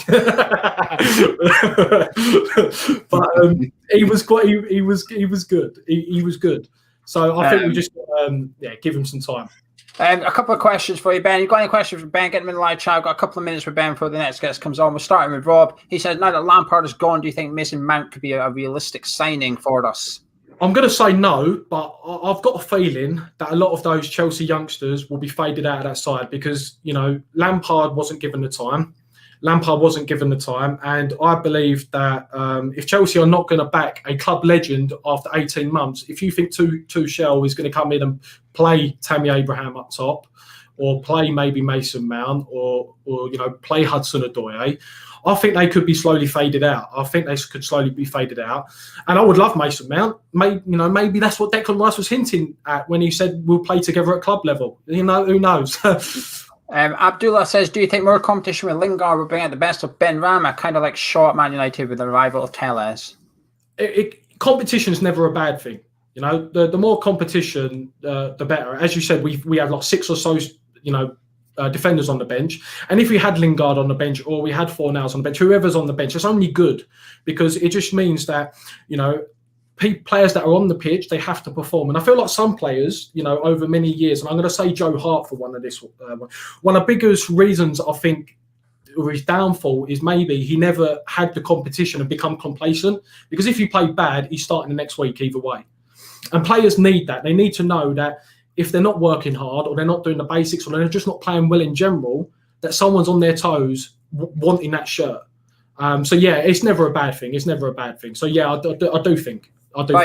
F: But he was good. He was good. So I think we just give him some time.
A: A couple of questions for you, Ben. You got any questions for Ben? Get them in the live chat. I've got a couple of minutes for Ben before the next guest comes on. We're starting with Rob. He says, now that Lampard is gone, do you think Mason Mount could be a realistic signing for us?
F: I'm going to say no, but I've got a feeling that a lot of those Chelsea youngsters will be faded out of that side, because, Lampard wasn't given the time. And I believe that if Chelsea are not going to back a club legend after 18 months, if you think Tuchel is going to come in and play Tammy Abraham up top, or play maybe Mason Mount, or play Hudson-Odoi, I think they could be slowly faded out. And I would love Mason Mount. Maybe that's what Declan Rice was hinting at when he said we'll play together at club level. Who knows?
A: Abdullah says, do you think more competition with Lingard will bring out the best of Ben Rama, kind of like Shaw at Man United with the arrival of Telles?
F: Competition is never a bad thing. The more competition, the better. As you said, we have like 6 or so, defenders on the bench. And if we had Lingard on the bench, or we had Fornals on the bench, whoever's on the bench, it's only good, because it just means that, players that are on the pitch, they have to perform. And I feel like some players, over many years, and I'm going to say Joe Hart for one of the biggest reasons I think his downfall is maybe he never had the competition and become complacent, because if you play bad, he's starting the next week either way. And players need that. They need to know that if they're not working hard or they're not doing the basics or they're just not playing well in general, that someone's on their toes wanting that shirt. So yeah, it's never a bad thing. It's never a bad thing. So yeah, I do think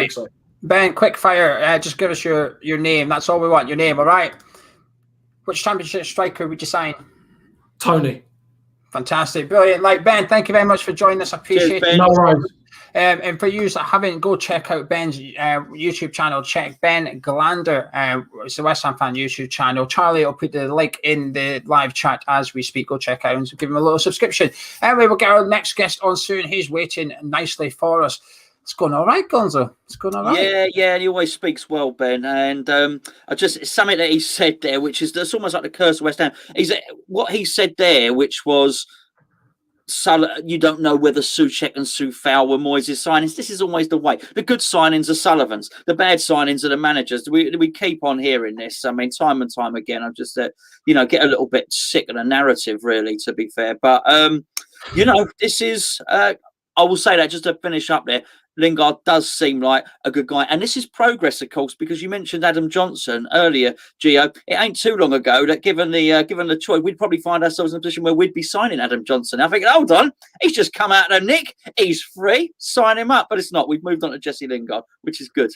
F: so.
A: Ben, quick fire. Just give us your name. That's all we want. Your name, all right? Which championship striker would you sign?
F: Tony.
A: Fantastic, brilliant. Like Ben, thank you very much for joining us. I appreciate it.
F: No worries.
A: And for you that haven't, go check out Ben's YouTube channel. Check Ben Glander. It's the West Ham Fan YouTube channel. Charlie will put the link in the live chat as we speak. Go check out and give him a little subscription. Anyway, we'll get our next guest on soon. He's waiting nicely for us. It's going all right, Gonzo. It's going all right.
B: Yeah, and he always speaks well, Ben. And it's something that he said there, which is that's almost like the curse of West Ham. What he said there, which was, you don't know whether Souček and Soufal were Moyes' signings. This is always the way. The good signings are Sullivan's. The bad signings are the managers. We keep on hearing this. I mean, time and time again. I'm just, get a little bit sick of the narrative, really, to be fair. But, this is, I will say that just to finish up there, Lingard does seem like a good guy. And this is progress, of course, because you mentioned Adam Johnson earlier, Geo. It ain't too long ago that given the choice, we'd probably find ourselves in a position where we'd be signing Adam Johnson. I think, hold on, he's just come out of the nick. He's free. Sign him up. But it's not. We've moved on to Jesse Lingard, which is good.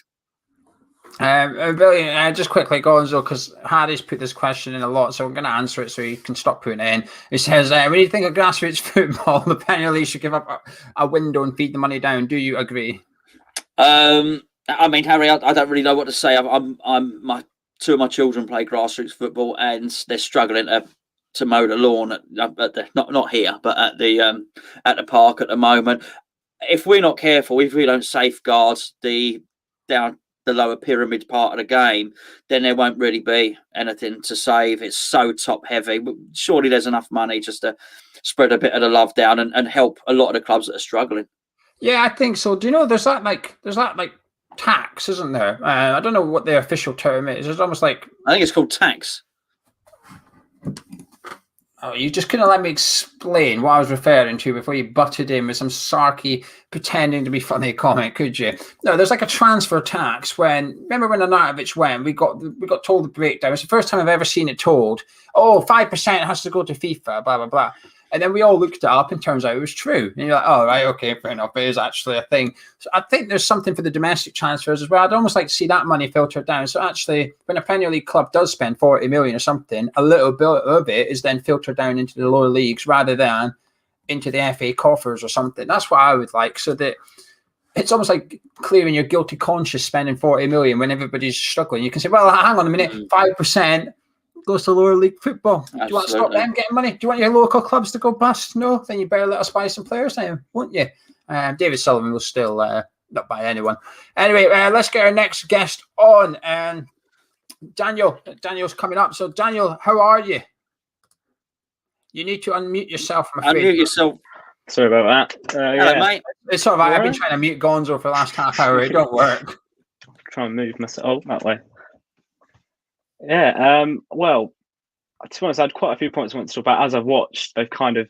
A: Brilliant. Just quickly, Gonzo, because Harry's put this question in a lot, so I'm going to answer it so you can stop putting it in. He says, when you think of grassroots football, the Premier League should give up a window and feed the money down. Do you agree?
B: I mean, Harry, I don't really know what to say. Two of my children play grassroots football, and they're struggling to mow the lawn at not here, but at the park at the moment. If we're not careful, if we don't safeguard the lower pyramid part of the game, then there won't really be anything to save. It's so top heavy. Surely there's enough money just to spread a bit of the love down and help a lot of the clubs that are struggling.
A: Yeah, I think so. Do you know there's that tax, isn't there? I don't know what the official term is. It's almost like,
B: I think it's called tax.
A: Oh, you just couldn't let me explain what I was referring to before you butted in with some sarky pretending to be funny comment, could you? No, there's like a transfer tax. Remember when Arnautovic went, we got told the breakdown. It's the first time I've ever seen it told. 5% has to go to FIFA, blah blah blah. And then we all looked it up, and turns out it was true. And you're like, oh, right, okay, fair enough. It is actually a thing. So I think there's something for the domestic transfers as well. I'd almost like to see that money filtered down. So actually, when a Premier League club does spend 40 million or something, a little bit of it is then filtered down into the lower leagues rather than into the FA coffers or something. That's what I would like. So that it's almost like clearing your guilty conscience spending 40 million when everybody's struggling. You can say, well, hang on a minute, 5%. Goes to lower league football.
B: Absolutely.
A: Do you want to stop them getting money? Do you want your local clubs to go bust? No, then you better let us buy some players now, won't you? David Sullivan will still not buy anyone. Anyway, let's get our next guest on. Daniel's coming up. So, Daniel, how are you? You need to unmute yourself. I'm afraid.
B: Unmute yourself.
G: Sorry about that.
B: Hello, mate.
A: It's sort of. I've been trying to mute Gonzo for the last half hour. It don't work.
G: Try and move myself that way. Yeah, well, to be honest, I had quite a few points I want to talk about. As I've watched, they've kind of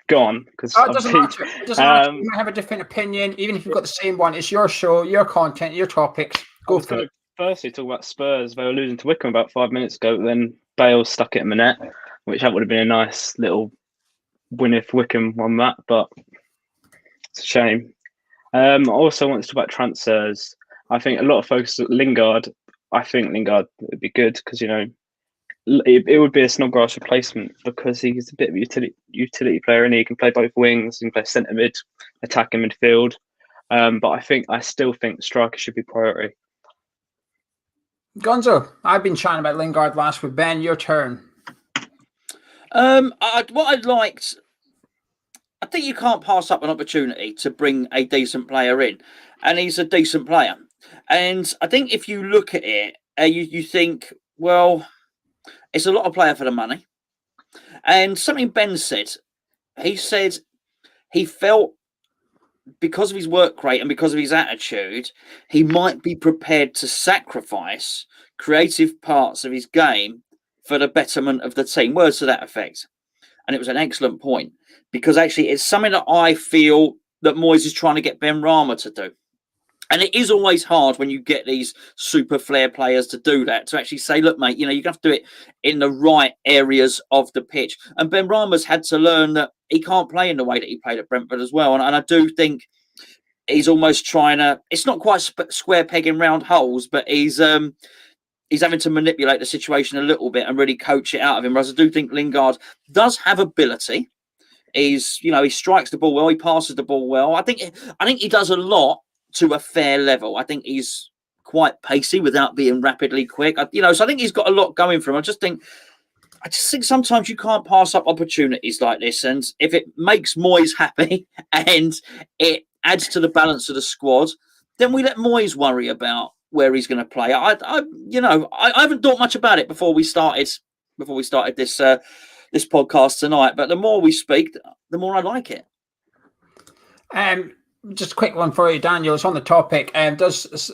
G: gone. Because
A: it doesn't matter. It doesn't matter. You might have a different opinion, even if you've got the same one. It's your show, your content, your topics. Go for it.
G: Firstly, talk about Spurs. They were losing to Wickham about 5 minutes ago, but then Bale stuck it in the net, which that would have been a nice little win if Wickham won that, but it's a shame. I also want to talk about transfers. I think a lot of focus at Lingard. I think Lingard would be good because, it would be a Snodgrass replacement because he's a bit of a utility player and he can play both wings, he can play centre mid, attacking midfield. But I still think striker should be priority.
A: Gonzo, I've been chatting about Lingard last with Ben. Your turn.
B: I think you can't pass up an opportunity to bring a decent player in, and he's a decent player. And I think if you look at it, you think, well, it's a lot of player for the money. And something Ben said, he said he felt because of his work rate and because of his attitude, he might be prepared to sacrifice creative parts of his game for the betterment of the team. Words to that effect. And it was an excellent point because actually it's something that I feel that Moyes is trying to get Ben Rama to do. And it is always hard when you get these super flair players to do that, to actually say, look, mate, you know, you have to do it in the right areas of the pitch. And Ben Rama's had to learn that he can't play in the way that he played at Brentford as well. And I do think he's almost trying to, it's not quite square pegging round holes, but he's having to manipulate the situation a little bit and really coach it out of him. Whereas I do think Lingard does have ability. He strikes the ball well, he passes the ball well. I think he does a lot to a fair level. I think he's quite pacey without being rapidly quick. So I think he's got a lot going for him. I just think sometimes you can't pass up opportunities like this. And if it makes Moyes happy and it adds to the balance of the squad, then we let Moyes worry about where he's going to play. I haven't thought much about it before we started this podcast tonight. But the more we speak, the more I like it.
A: Just a quick one for you, Daniel. It's on the topic.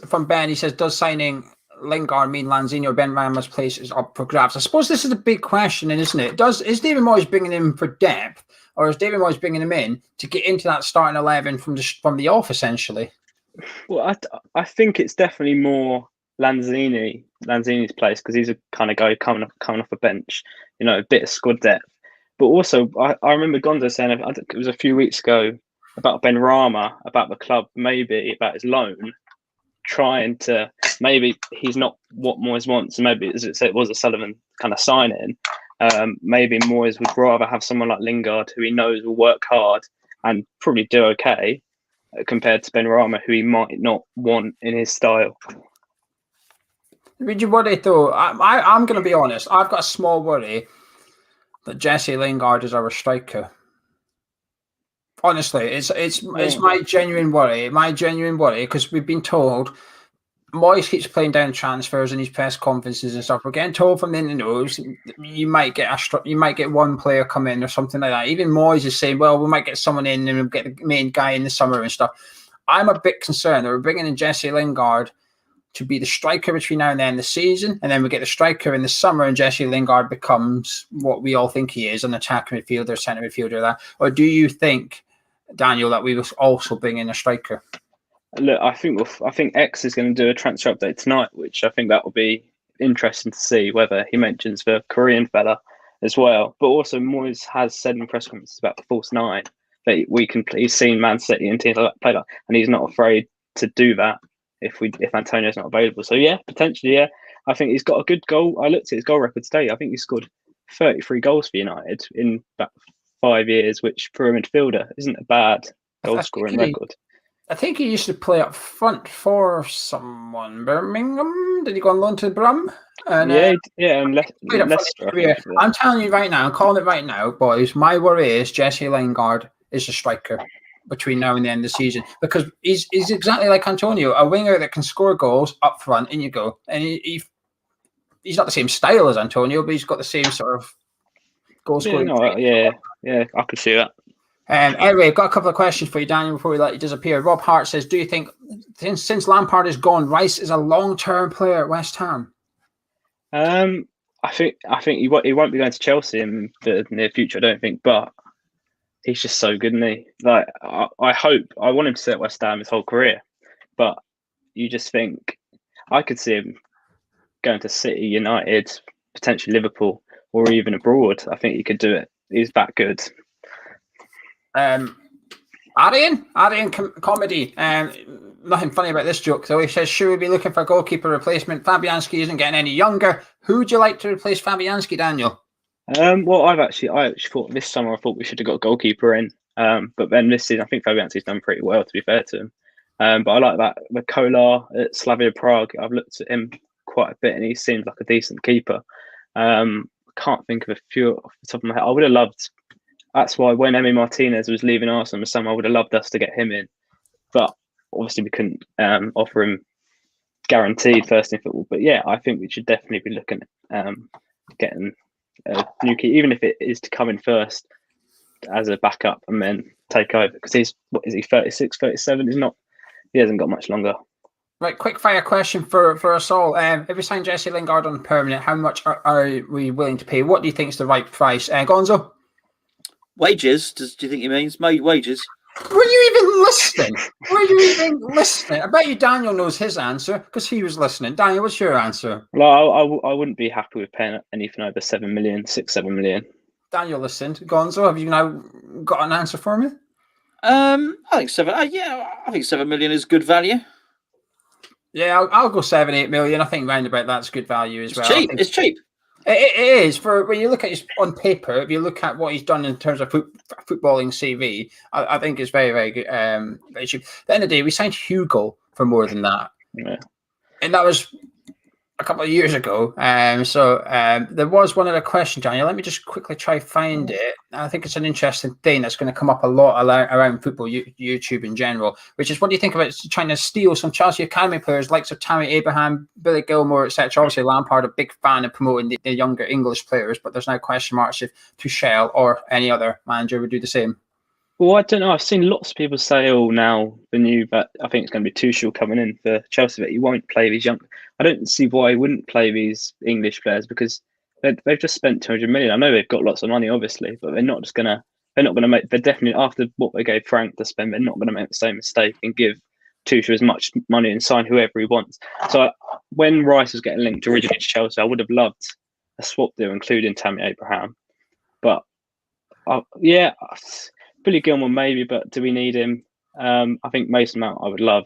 A: From Ben, he says, does signing Lingard mean Lanzini or Ben Rama's place is up for grabs? I suppose this is a big question, isn't it? Is David Moyes bringing him for depth, or is David Moyes bringing him in to get into that starting 11 from the off, essentially?
G: Well, I think it's definitely more Lanzini's place, because he's a kind of guy coming off a bench, a bit of squad depth. But also, I remember Gonzo saying, I think it was a few weeks ago, about Ben Rama, about the club, maybe about his loan, trying to, maybe he's not what Moyes wants, and maybe, as it said, it was a Sullivan kind of sign-in. Maybe Moyes would rather have someone like Lingard, who he knows will work hard and probably do okay, compared to Ben Rama, who he might not want in his style.
A: Would you worry, though? I'm going to be honest. I've got a small worry that Jesse Lingard is our striker. Honestly, it's my genuine worry. Because we've been told Moyes keeps playing down transfers in his press conferences and stuff. We're getting told from the news you might get one player come in or something like that. Even Moyes is saying, well, we might get someone in and we'll get the main guy in the summer and stuff. I'm a bit concerned that we're bringing in Jesse Lingard to be the striker between now and then the season, and then we get the striker in the summer, and Jesse Lingard becomes what we all think he is, an attacking midfielder, centre midfielder. That, or do you think, Daniel, that we will also bring in a striker?
G: Look, I think X is going to do a transfer update tonight, which I think that will be interesting to see whether he mentions the Korean fella as well. But also, Moyes has said in press conferences about the false nine that we can play. He's seen Man City and teams like that play that, and he's not afraid to do that if Antonio's not available. So yeah, potentially, yeah. I think he's got a good goal. I looked at his goal record today. I think he scored 33 goals for United in about 5 years, which for a midfielder isn't a bad goal scoring record.
A: I think he used to play up front for someone. Birmingham? Did he go on loan to Brum? And,
G: and Leicester.
A: I'm telling you right now, I'm calling it right now, boys. My worry is Jesse Lingard is a striker between now and the end of the season, because he's exactly like Antonio, a winger that can score goals up front, and you go. And he's not the same style as Antonio, but he's got the same sort of goal scoring.
G: Yeah, I could see that.
A: Anyway, I've got a couple of questions for you, Daniel, before we let you disappear. Rob Hart says, do you think, since Lampard is gone, Rice is a long-term player at West Ham?
G: I think he won't be going to Chelsea in the near future, I don't think, but he's just so good, isn't he? Like, I want him to stay at West Ham his whole career, but you just think, I could see him going to City, United, potentially Liverpool, or even abroad. I think he could do it. He's that good.
A: Arian comedy. Nothing funny about this joke though. He says, should we be looking for a goalkeeper replacement? Fabianski isn't getting any younger. Who would you like to replace Fabianski, Daniel?
G: Well, I actually thought this summer we should have got a goalkeeper in. But then this season I think Fabianski's done pretty well, to be fair to him. But I like that the Kolar at Slavia Prague. I've looked at him quite a bit and he seems like a decent keeper. I can't think of a few off the top of my head. I would have loved. That's why when Emi Martinez was leaving Arsenal this summer, I would have loved us to get him in. But obviously we couldn't offer him guaranteed first in football. But yeah, I think we should definitely be looking at getting a new key, even if it is to come in first as a backup and then take over. Because he's, 36, 37? He hasn't got much longer.
A: Right, quick fire question for us all. If we sign Jesse Lingard on permanent, how much are we willing to pay? What do you think is the right price? Gonzo?
B: Wages? Do you think he means wages?
A: Were you even listening? Were you even listening? I bet you Daniel knows his answer because he was listening. Daniel, what's your answer?
G: Well, I wouldn't be happy with paying anything over 7 million, 7 million.
A: Daniel listened. Gonzo, have you now got an answer for me?
B: I think 7. I think 7 million is good value.
A: Yeah, I'll go 7-8 million. I think round about that's good value as well.
B: Cheap. It's cheap.
A: It is for when you look at his on paper. If you look at what he's done in terms of footballing CV, I think it's very, very good. Very cheap. At the end of the day, we signed Hugo for more than that, and that was a couple of years ago. So there was one other question, Daniel. Let me just quickly try find it. I think it's an interesting thing that's going to come up a lot around football YouTube in general, which is what do you think about trying to steal some Chelsea Academy players like Tammy Abraham, Billy Gilmore, etc. Obviously, Lampard a big fan of promoting the younger English players, but there's now question marks if Tuchel or any other manager would do the same.
G: Well, I don't know. I've seen lots of people say, "Oh, now the new," but I think it's going to be Tuchel coming in for Chelsea. But he won't play these young. I don't see why he wouldn't play these English players because they've just spent 200 million. I know they've got lots of money, obviously, but they're not just gonna. They're not going to make. They're definitely after what they gave Frank to spend. They're not going to make the same mistake and give Tuchel as much money and sign whoever he wants. So when Rice was getting linked originally to Chelsea, I would have loved a swap deal, including Tammy Abraham. But yeah. Billy Gilmore maybe, but do we need him? I think Mason Mount I would love,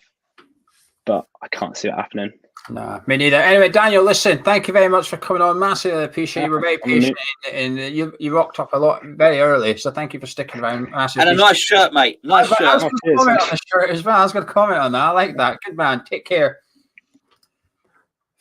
G: but I can't see that happening.
A: No, me neither. Anyway, Daniel, listen, thank you very much for coming on. Massively appreciate you. You were very patient and you rocked up a lot very early, so thank you for sticking around. Massively
B: and a nice shirt, mate. Nice shirt.
A: I was going to comment on the shirt as well. I was going to comment on that. I like that. Good man. Take care.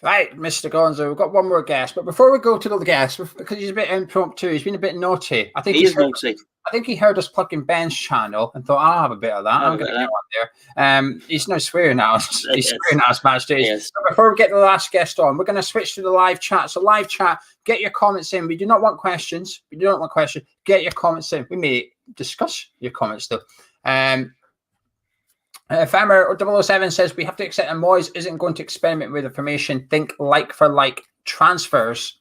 A: Right, Mr. Gonzo, we've got one more guest, but before we go to the guest, because he's a bit impromptu, he's been a bit naughty. I think
B: he's naughty.
A: I think he heard us plugging Ben's channel and thought, I'll have a bit of that. I'm going to get on there. He's no swearing now. He's swearing now as match days.
B: Yes.
A: So before we get the last guest on, we're going to switch to the live chat. So live chat, get your comments in. We do not want questions. We do not want questions. Get your comments in. We may discuss your comments though. Farmer 007 says we have to accept that Moyes isn't going to experiment with the formation. Think like for like transfers.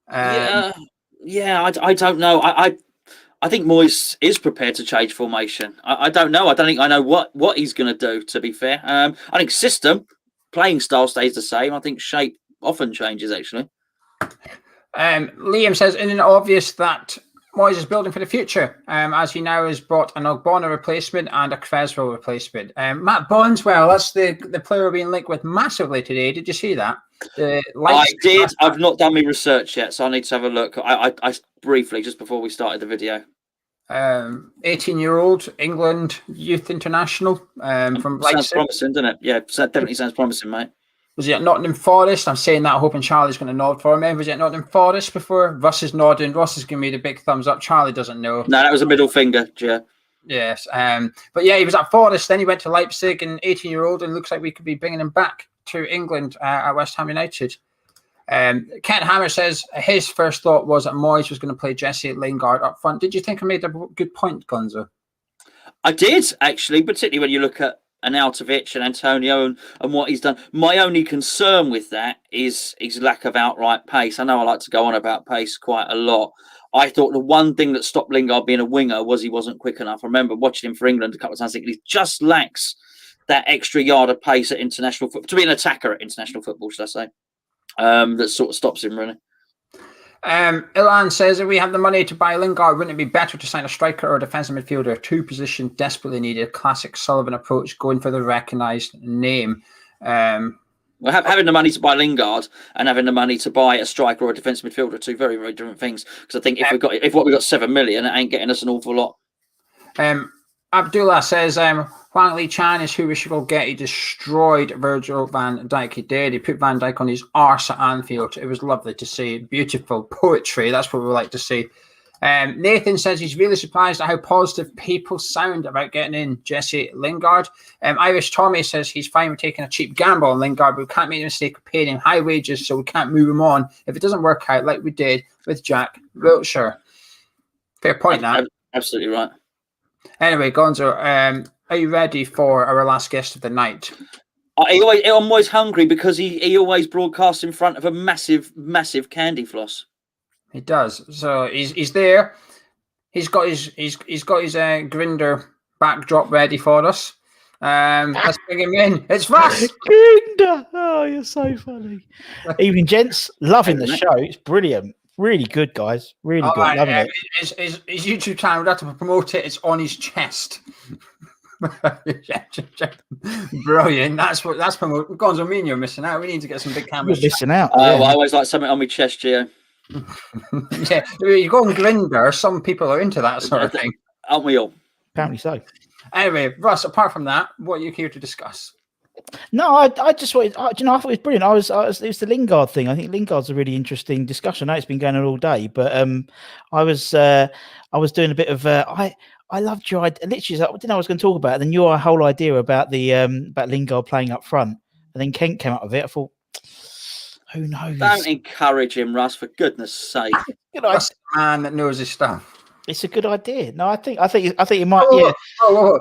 B: I don't know. I think Moyes is prepared to change formation. I don't know. I don't think I know what he's going to do. To be fair, I think playing style stays the same. I think shape often changes. Actually,
A: Liam says, isn't it obvious that Moyes is building for the future, as he now has brought an Ogbonna replacement and a Creswell replacement. Matt Bonswell, that's the player being linked with massively today. Did you see that?
B: I did. I've not done my research yet, so I need to have a look. I briefly, just before we started the video.
A: 18-year-old England youth international from Leipzig.
B: Sounds promising, doesn't it? Yeah, definitely sounds promising, mate.
A: Was he at Nottingham Forest? I'm saying that, hoping Charlie's going to nod for me. Was he at Nottingham Forest before? Russ is nodding. Russ is giving me the big thumbs up. Charlie doesn't know.
B: No, that was a middle finger, yeah.
A: Yes. But yeah, he was at Forest. Then he went to Leipzig, and 18-year-old, and looks like we could be bringing him back to England at West Ham United. Kent Hammer says his first thought was that Moyes was going to play Jesse Lingard up front. Did you think I made a good point, Gonzo?
B: I did, actually, particularly when you look at Arnautovic and Antonio and what he's done. My only concern with that is his lack of outright pace. I know I like to go on about pace quite a lot. I thought the one thing that stopped Lingard being a winger was he wasn't quick enough. I remember watching him for England a couple of times thinking he just lacks that extra yard of pace at international football, to be an attacker at international football, should I say, that sort of stops him, really.
A: Ilan says, if we have the money to buy Lingard, wouldn't it be better to sign a striker or a defensive midfielder? Two positions desperately needed. Classic Sullivan approach, going for the recognised name.
B: Well, having the money to buy Lingard and having the money to buy a striker or a defensive midfielder are two very, very different things. Because I think if we got 7 million, it ain't getting us an awful lot.
A: Abdullah says, Huang Lee-chan is who we should go get. He destroyed Virgil van Dijk. He did. He put Van Dijk on his arse at Anfield. It was lovely to see. Beautiful poetry. That's what we like to see. Nathan says he's really surprised at how positive people sound about getting in Jesse Lingard. Irish Tommy says he's fine with taking a cheap gamble on Lingard, but we can't make the mistake of paying him high wages, so we can't move him on if it doesn't work out like we did with Jack Wilshere. Fair point, now.
B: Absolutely right.
A: Anyway, Gonzo, are you ready for our last guest of the night?
B: I'm always hungry because he always broadcasts in front of a massive, massive candy floss.
A: He does. So he's there. He's got his Grinder backdrop ready for us. Let's bring him in. It's Russ.
H: Grinder. Oh, you're so funny. Evening, gents. Loving the show. It's brilliant. Really good, guys. Really good.
A: Right,
H: Loving it.
A: His YouTube channel, we'd have to promote it. It's on his chest. Brilliant. That's promoted. Gonzo, me and you're missing out. We need to get some big cameras.
H: You're missing out.
B: Well, I always like something on my chest, Geo.
A: Yeah, you go on Grinder. Some people are into that sort of thing.
B: Aren't we all?
H: Apparently so.
A: Anyway, Russ, apart from that, what are you here to discuss?
H: No, I just wanted. I thought it was brilliant. It was the Lingard thing. I think Lingard's a really interesting discussion. I know it's been going on all day, but I was doing a bit of. I loved your idea. Literally, I didn't know what I was going to talk about. Then your whole idea about the about Lingard playing up front, and then Kent came up with it. I thought, who knows?
B: Don't encourage him, Russ, for goodness' sake.
A: Russ, the man that knows his stuff.
H: It's a good idea. No, I think it might. Yeah.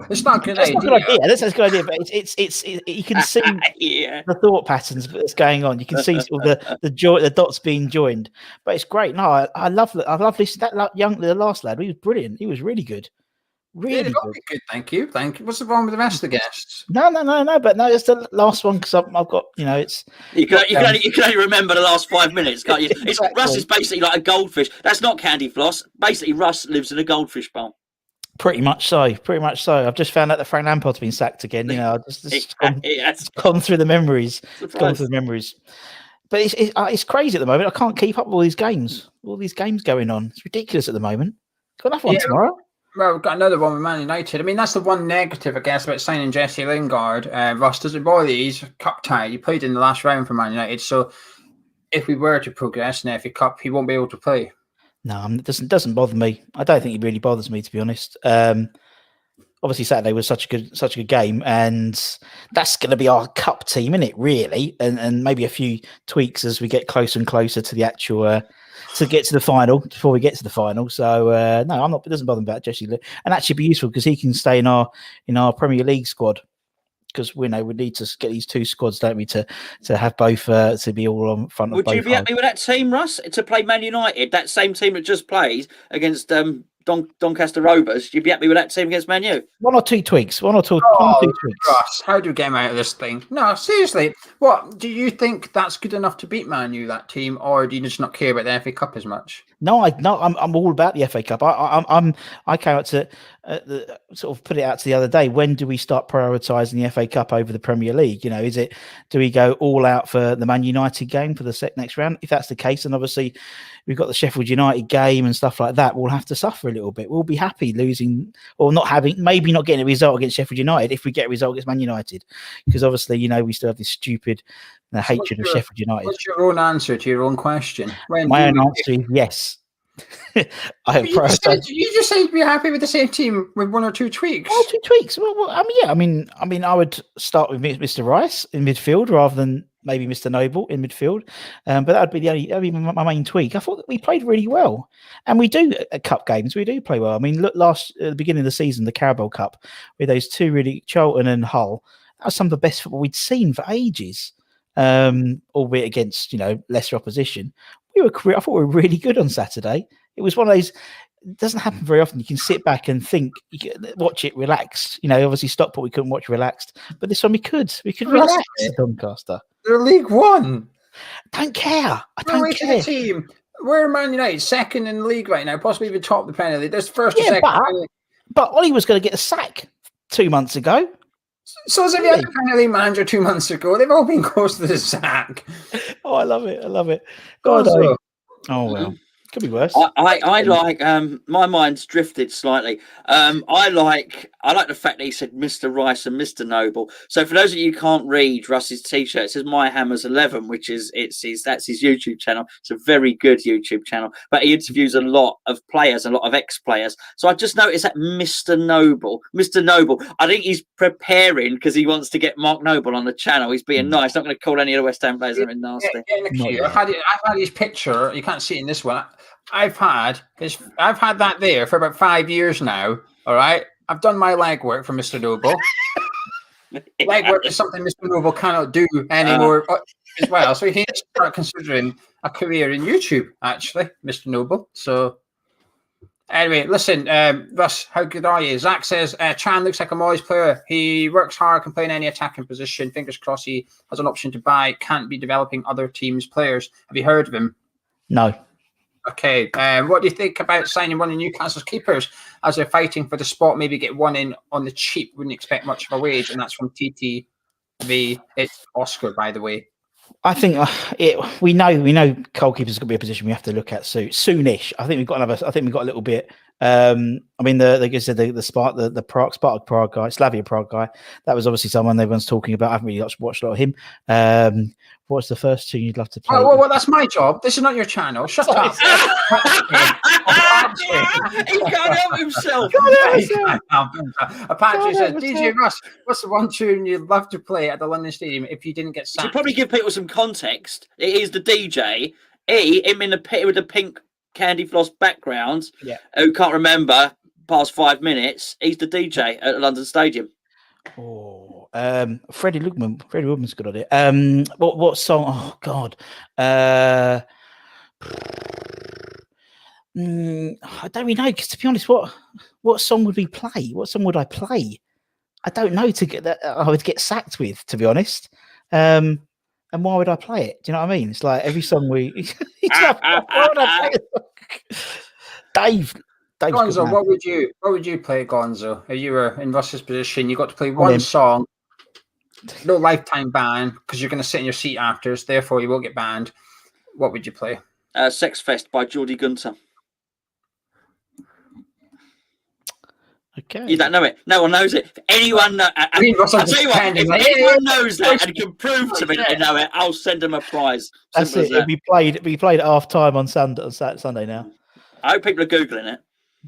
A: It's not a good idea.
H: Not a good idea. That's a good idea, but it's you can see the thought patterns that's going on. You can see sort of the dots being joined. But it's great. No, I love this. The last lad, he was brilliant. He was really good. Really
A: good. Thank you. What's wrong with the rest of the guests?
H: No. But no, it's the last one because I've got it's.
B: You can only remember the last 5 minutes, can't you? Exactly. Russ is basically like a goldfish. That's not candy floss. Basically, Russ lives in a goldfish bowl.
H: Pretty much so. I've just found out that Frank Lampard's been sacked again. You know, it's gone through the memories. It's gone through the memories. But it's crazy at the moment. I can't keep up with all these games. All these games going on. It's ridiculous at the moment. Got another one tomorrow.
A: Well, we've got another one with Man United. I mean, that's the one negative, I guess, about signing Jesse Lingard. Ross, doesn't bother you. He's cup tie. He played in the last round for Man United. So if we were to progress in the FA Cup, he won't be able to play.
H: No, it doesn't bother me. I don't think it really bothers me, to be honest. Obviously, Saturday was such a good game, and that's going to be our cup team, isn't it? Really, and maybe a few tweaks as we get closer and closer to the actual to get to the final. Before we get to the final, so no, I'm not. It doesn't bother me about Jesse, and actually be useful because he can stay in our Premier League squad. Because we need to get these two squads, don't we, to have both to be all on front of both.
B: Would you be happy with that team, Russ, to play Man United, that same team that just plays against Doncaster Rovers? You'd be happy with that team against Man U?
H: One or two tweaks. One or two tweaks.
A: Russ, how do we get him out of this thing? No, seriously. What do you think that's good enough to beat Man U, that team, or do you just not care about the FA Cup as much?
H: No, I'm all about the FA Cup. I came out to sort of put it out to the other day. When do we start prioritising the FA Cup over the Premier League? You know, do we go all out for the Man United game for the next round? If that's the case, then obviously we've got the Sheffield United game and stuff like that. We'll have to suffer a little bit. We'll be happy losing or not having, maybe not getting a result against Sheffield United if we get a result against Man United, because obviously we still have this stupid hatred of Sheffield United.
A: What's your own answer to your own question?
H: My own answer is yes.
A: You just said you'd be happy with the same team with one or two tweaks.
H: Oh, 2 tweaks. Well, I mean, I would start with Mr. Rice in midfield rather than maybe Mr. Noble in midfield. But that'd be my main tweak. I thought that we played really well, and we do at cup games. We do play well. I mean, look, at the beginning of the season, the Carabao Cup with those two really Charlton and Hull. That was some of the best football we'd seen for ages. Albeit against lesser opposition. I thought we were really good on Saturday. It was one of those. It doesn't happen very often. You can sit back and think, watch it relaxed. Obviously Stockport we couldn't watch relaxed, but this one we could. We could relax at Doncaster.
A: They're League One.
H: I don't care. I don't care.
A: The team. We're Man United, second in the league right now, possibly even top of the Premier League. There's first or second.
H: But Ollie was going to get a sack 2 months ago.
A: So as if you had the Premier League manager 2 months ago, they've all been close to the sack.
H: Oh, I love it. God, oh well, could be worse.
B: I like my mind's drifted slightly. I like the fact that he said Mr. Rice and Mr. Noble. So for those of you who can't read Russ's t-shirt, it says My Hammers 11, which is that's his YouTube channel. It's a very good YouTube channel, but he interviews a lot of players, a lot of ex-players. So I just noticed that Mr. Noble, I think he's preparing because he wants to get Mark Noble on the channel. He's being nice, not going to call any of the West Ham players that are nasty.
A: I've had his picture. You can't see it in this one. I've had that there for about 5 years now. All right, I've done my legwork for Mr. Noble. Legwork is something Mr. Noble cannot do anymore as well. So he needs to start considering a career in YouTube, actually, Mr. Noble. So Anyway, listen, Russ, how good are you? Zach says, Chan looks like a Moyes player. He works hard, can play in any attacking position. Fingers crossed he has an option to buy. Can't be developing other teams' players. Have you heard of him?
H: No.
A: Okay. What do you think about signing one of Newcastle's keepers as they're fighting for the spot? Maybe get one in on the cheap. Wouldn't expect much of a wage. And that's from TTV. It's Oscar, by the way.
H: I think we know goalkeepers going to be a position we have to look at soonish. I think we've got a little bit. I mean, like I said, the Spartak Prague guy, Slavia Prague guy. That was obviously someone everyone's talking about. I haven't really watched a lot of him. What's the first tune you'd love to play?
A: Well, that's my job. This is not your channel. Shut up.
B: He can't help himself.
A: Apache says, DJ Russ, what's the one tune you'd love to play at the London Stadium if you didn't get sacked?
B: To probably give people some context, it is the DJ. Him in the pit with the pink candy floss background, who can't remember past 5 minutes. He's the DJ at the London Stadium.
H: Oh, Freddie Lugman's good at it. What song? Oh God, I don't really know. Because to be honest, what song would we play? What song would I play? I don't know. To get that, I would get sacked with. To be honest, and why would I play it? Do you know what I mean? It's like every song we. Why would I play it? Dave.
A: Gonzo, what would you play, Gonzo? If you were in Russ's position, you got to play one song, no lifetime ban, because you're going to sit in your seat after, so therefore you won't get banned. What would you play?
B: Sex Fest by Geordie Gunter.
H: Okay.
B: You don't know it. No one knows it. If anyone knows, I'll tell you what, if anyone knows that and can prove to me they know it, I'll send them a prize.
H: That's it. It'll be played at half time on Sunday now.
B: I hope people are Googling it.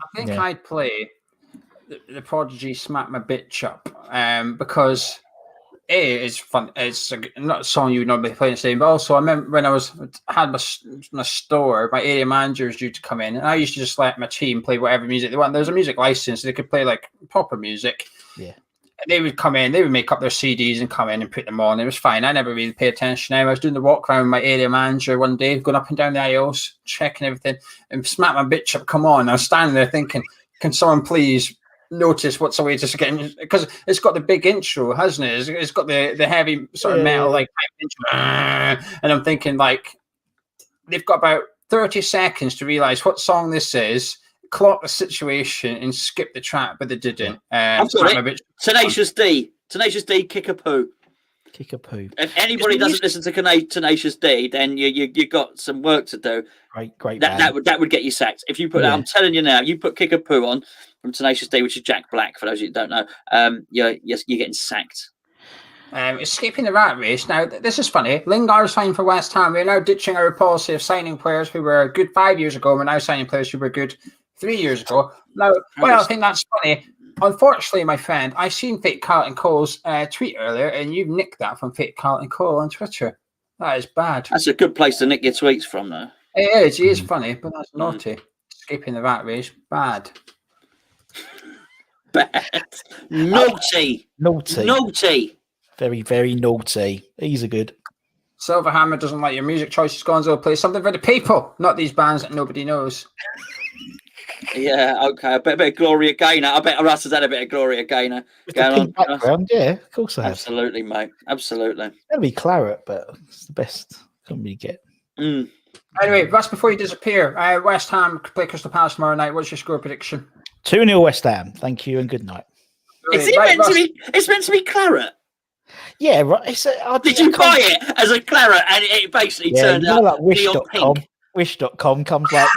A: I think I'd play the Prodigy Smack My Bitch Up because it's fun. It's not a song you would normally play in the stadium, but also I remember when I had my store, my area manager was due to come in, and I used to just let my team play whatever music they want. There's a music license, so they could play like proper music. Yeah. They would come in, they would make up their CDs and come in and put them on. It was fine. I never really paid attention. I was doing the walk around with my area manager one day, going up and down the aisles, checking everything, and Smack My Bitch Up, come on. I was standing there thinking, can someone please notice what's the way to get, because it's got the big intro, hasn't it? It's got the heavy sort of metal like intro. And I'm thinking, like, they've got about 30 seconds to realize what song this is, clock the situation and skip the track, but they didn't.
B: Tenacious D, Kick a Poo. If anybody doesn't listen to Tenacious D, then you got some work to do.
H: Great.
B: That would get you sacked. If you put, I'm telling you now, you put Kick a Poo on from Tenacious D, which is Jack Black. For those of you who don't know, you're getting sacked.
A: Escaping the rat race. Now, this is funny. Lingard signed for West Ham. We're now ditching our policy of signing players who were good 5 years ago. We're now signing players who were good 3 years ago. Now, I think that's funny. Unfortunately, my friend, I seen Fake Carlton Cole's tweet earlier, and you nicked that from Fake Carlton Cole on Twitter. That is bad.
B: That's a good place to nick your tweets from, though.
A: It is. He is funny, but that's naughty. Escaping the rat race. Bad. Naughty.
H: Very, very naughty. These are good.
A: Silverhammer doesn't like your music choices. Gonzo, play something for the people, not these bands that nobody knows.
B: Yeah, okay. A bit of Gloria Gaynor. I bet Russ has had a bit of Gloria Gaynor going on.
H: Background, yeah, of course I have.
B: Absolutely, mate. Absolutely.
H: It'll be Claret, but it's the best. Couldn't really get.
A: Anyway, Russ, before you disappear, West Ham play Crystal Palace tomorrow night. What's your score prediction?
H: 2-0 West Ham. Thank you and good night.
B: It's meant to be Claret.
H: Yeah, right.
B: Did you buy it as a Claret and it basically turned out
H: like Wish.com? Wish.com comes like,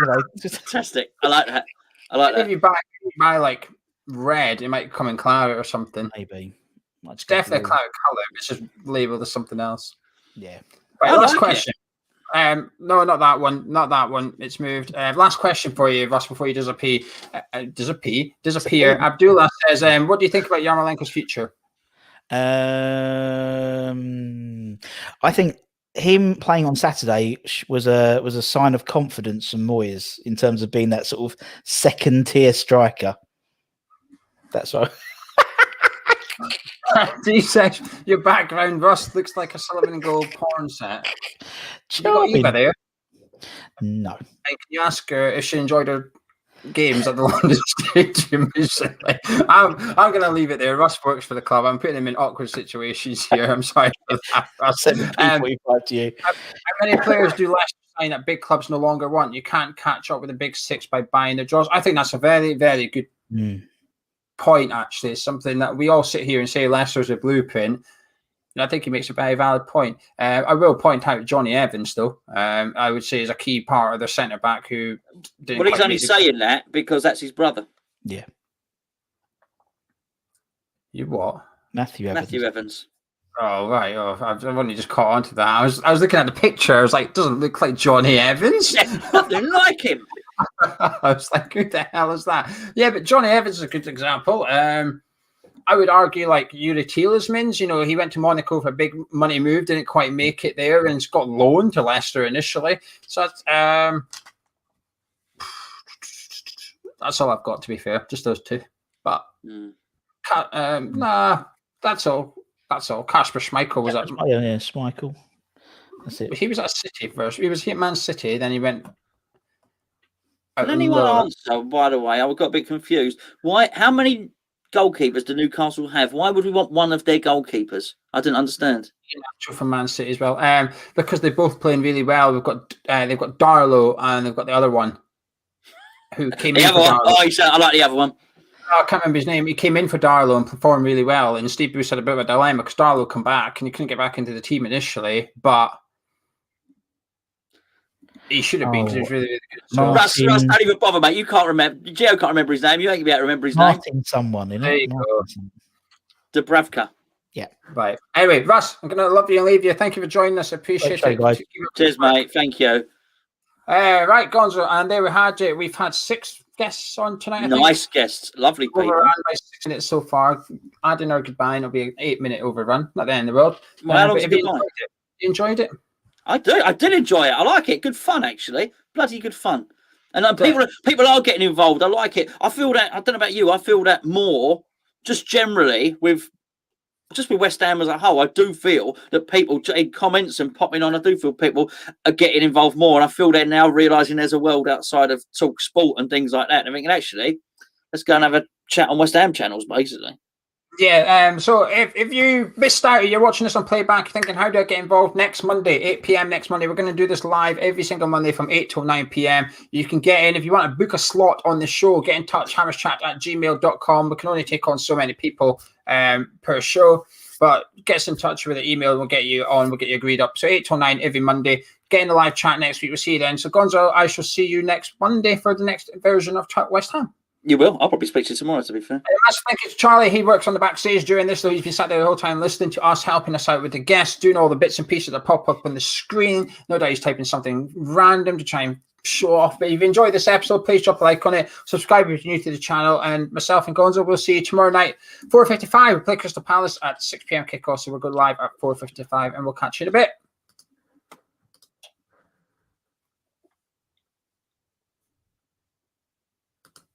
B: fantastic. I like that.
A: If you buy like red, it might come in Claret or something.
H: Maybe.
A: It's definitely a Claret colour. It's just labelled as something else.
H: Yeah.
A: Right, last question. No, not that one. Not that one. It's moved. Last question for you, Russ, before you disappear. Abdullah says, what do you think about Yamalanka's future?
H: I think him playing on Saturday was a sign of confidence from Moyes in terms of being that sort of second tier striker. That's right.
A: He said your background, Russ, looks like a Sullivan and Gold porn set. You got Eva there?
H: No.
A: Hey, can you ask her if she enjoyed her games at the London Stadium recently. I'm going to leave it there. Russ works for the club. I'm putting him in awkward situations here. I'm sorry for that, Russ.
H: 7P45 to you.
A: How many players do Leicester sign that big clubs no longer want? You can't catch up with the big six by buying the draws. I think that's a very, very good point, actually. It's something that we all sit here and say Leicester's a blueprint. And I think he makes a very valid point. I will point out Johnny Evans, though. I would say is a key part of the centre back who.
B: Well, he's only saying that because that's his brother.
H: Yeah.
A: You what?
H: Matthew
B: Evans.
A: Oh right. Oh, I've only just caught on to that. I was looking at the picture. I was like, doesn't look like Johnny Evans.
B: Yeah, nothing like him.
A: I was like, who the hell is that? Yeah, but Johnny Evans is a good example. I would argue like Yuri Tielemans, you know, he went to Monaco for a big money move, didn't quite make it there, and got loaned to Leicester initially. So that's all I've got, to be fair. Just those two. But nah, that's all. That's all. Kasper Schmeichel was at.
H: Yeah, Schmeichel. That's it.
A: He was at City first. He was at Man City, then he went.
B: Can anyone answer, by the way? I got a bit confused. Why? How many goalkeepers do Newcastle have? Why would we want one of their goalkeepers? I didn't understand.
A: From Man City as well, because they're both playing really well. They've got Darlow and they've got the other one who came in. For Darlow.
B: I like the other one.
A: I can't remember his name. He came in for Darlow and performed really well. And Steve Bruce had a bit of a dilemma because Darlow come back and he couldn't get back into the team initially, but he should have been because he was really, really good. So,
B: Russ, don't even bother, mate. You can't remember. Geo can't remember his name. You ain't gonna be able to remember his
H: name. Someone, you know?
A: There you go.
B: Dubravka.
H: Yeah.
A: Right. Anyway, Russ, I'm going to love you and leave you. Thank you for joining us. I appreciate it.
H: Guys.
B: Cheers, mate. Thank you.
A: Right, Gonzo. And there we had it. We've had 6 guests on tonight.
B: Nice guests. Lovely people.
A: Overrun by 6 minutes so far. Adding our goodbye, and it'll be an 8-minute overrun. Not the end of the world.
B: Well, how long's
A: you enjoyed it?
B: I did enjoy it. I like it. Good fun, actually. Bloody good fun. And people are getting involved. I like it. I feel that. I don't know about you. I feel that more, just generally with West Ham as a whole. I do feel that people in comments and popping on. I do feel people are getting involved more, and I feel they're now realising there's a world outside of Talk Sport and things like that. And thinking, actually, let's go and have a chat on West Ham channels, basically.
A: Yeah, so if you missed out, you're watching this on playback, thinking, how do I get involved? Next Monday, 8 p.m. next Monday, we're going to do this live every single Monday from 8 till 9 p.m. You can get in. If you want to book a slot on the show, get in touch, hammerschat@gmail.com. We can only take on so many people per show, but get us in touch with the email and we'll get you on, we'll get you agreed up. So 8 till 9 every Monday. Get in the live chat next week. We'll see you then. So Gonzo, I shall see you next Monday for the next version of Chat West Ham.
B: You will. I'll probably speak to you tomorrow, to be fair.
A: Thank you to Charlie. He works on the backstage during this, though. He's been sat there the whole time listening to us, helping us out with the guests, doing all the bits and pieces that pop up on the screen. No doubt he's typing something random to try and show off. But if you enjoyed this episode, please drop a like on it. Subscribe if you're new to the channel. And myself and Gonzo will see you tomorrow night, 4:55. We play Crystal Palace at 6 p.m. kickoff. So we'll go live at 4:55 and we'll catch you in a bit.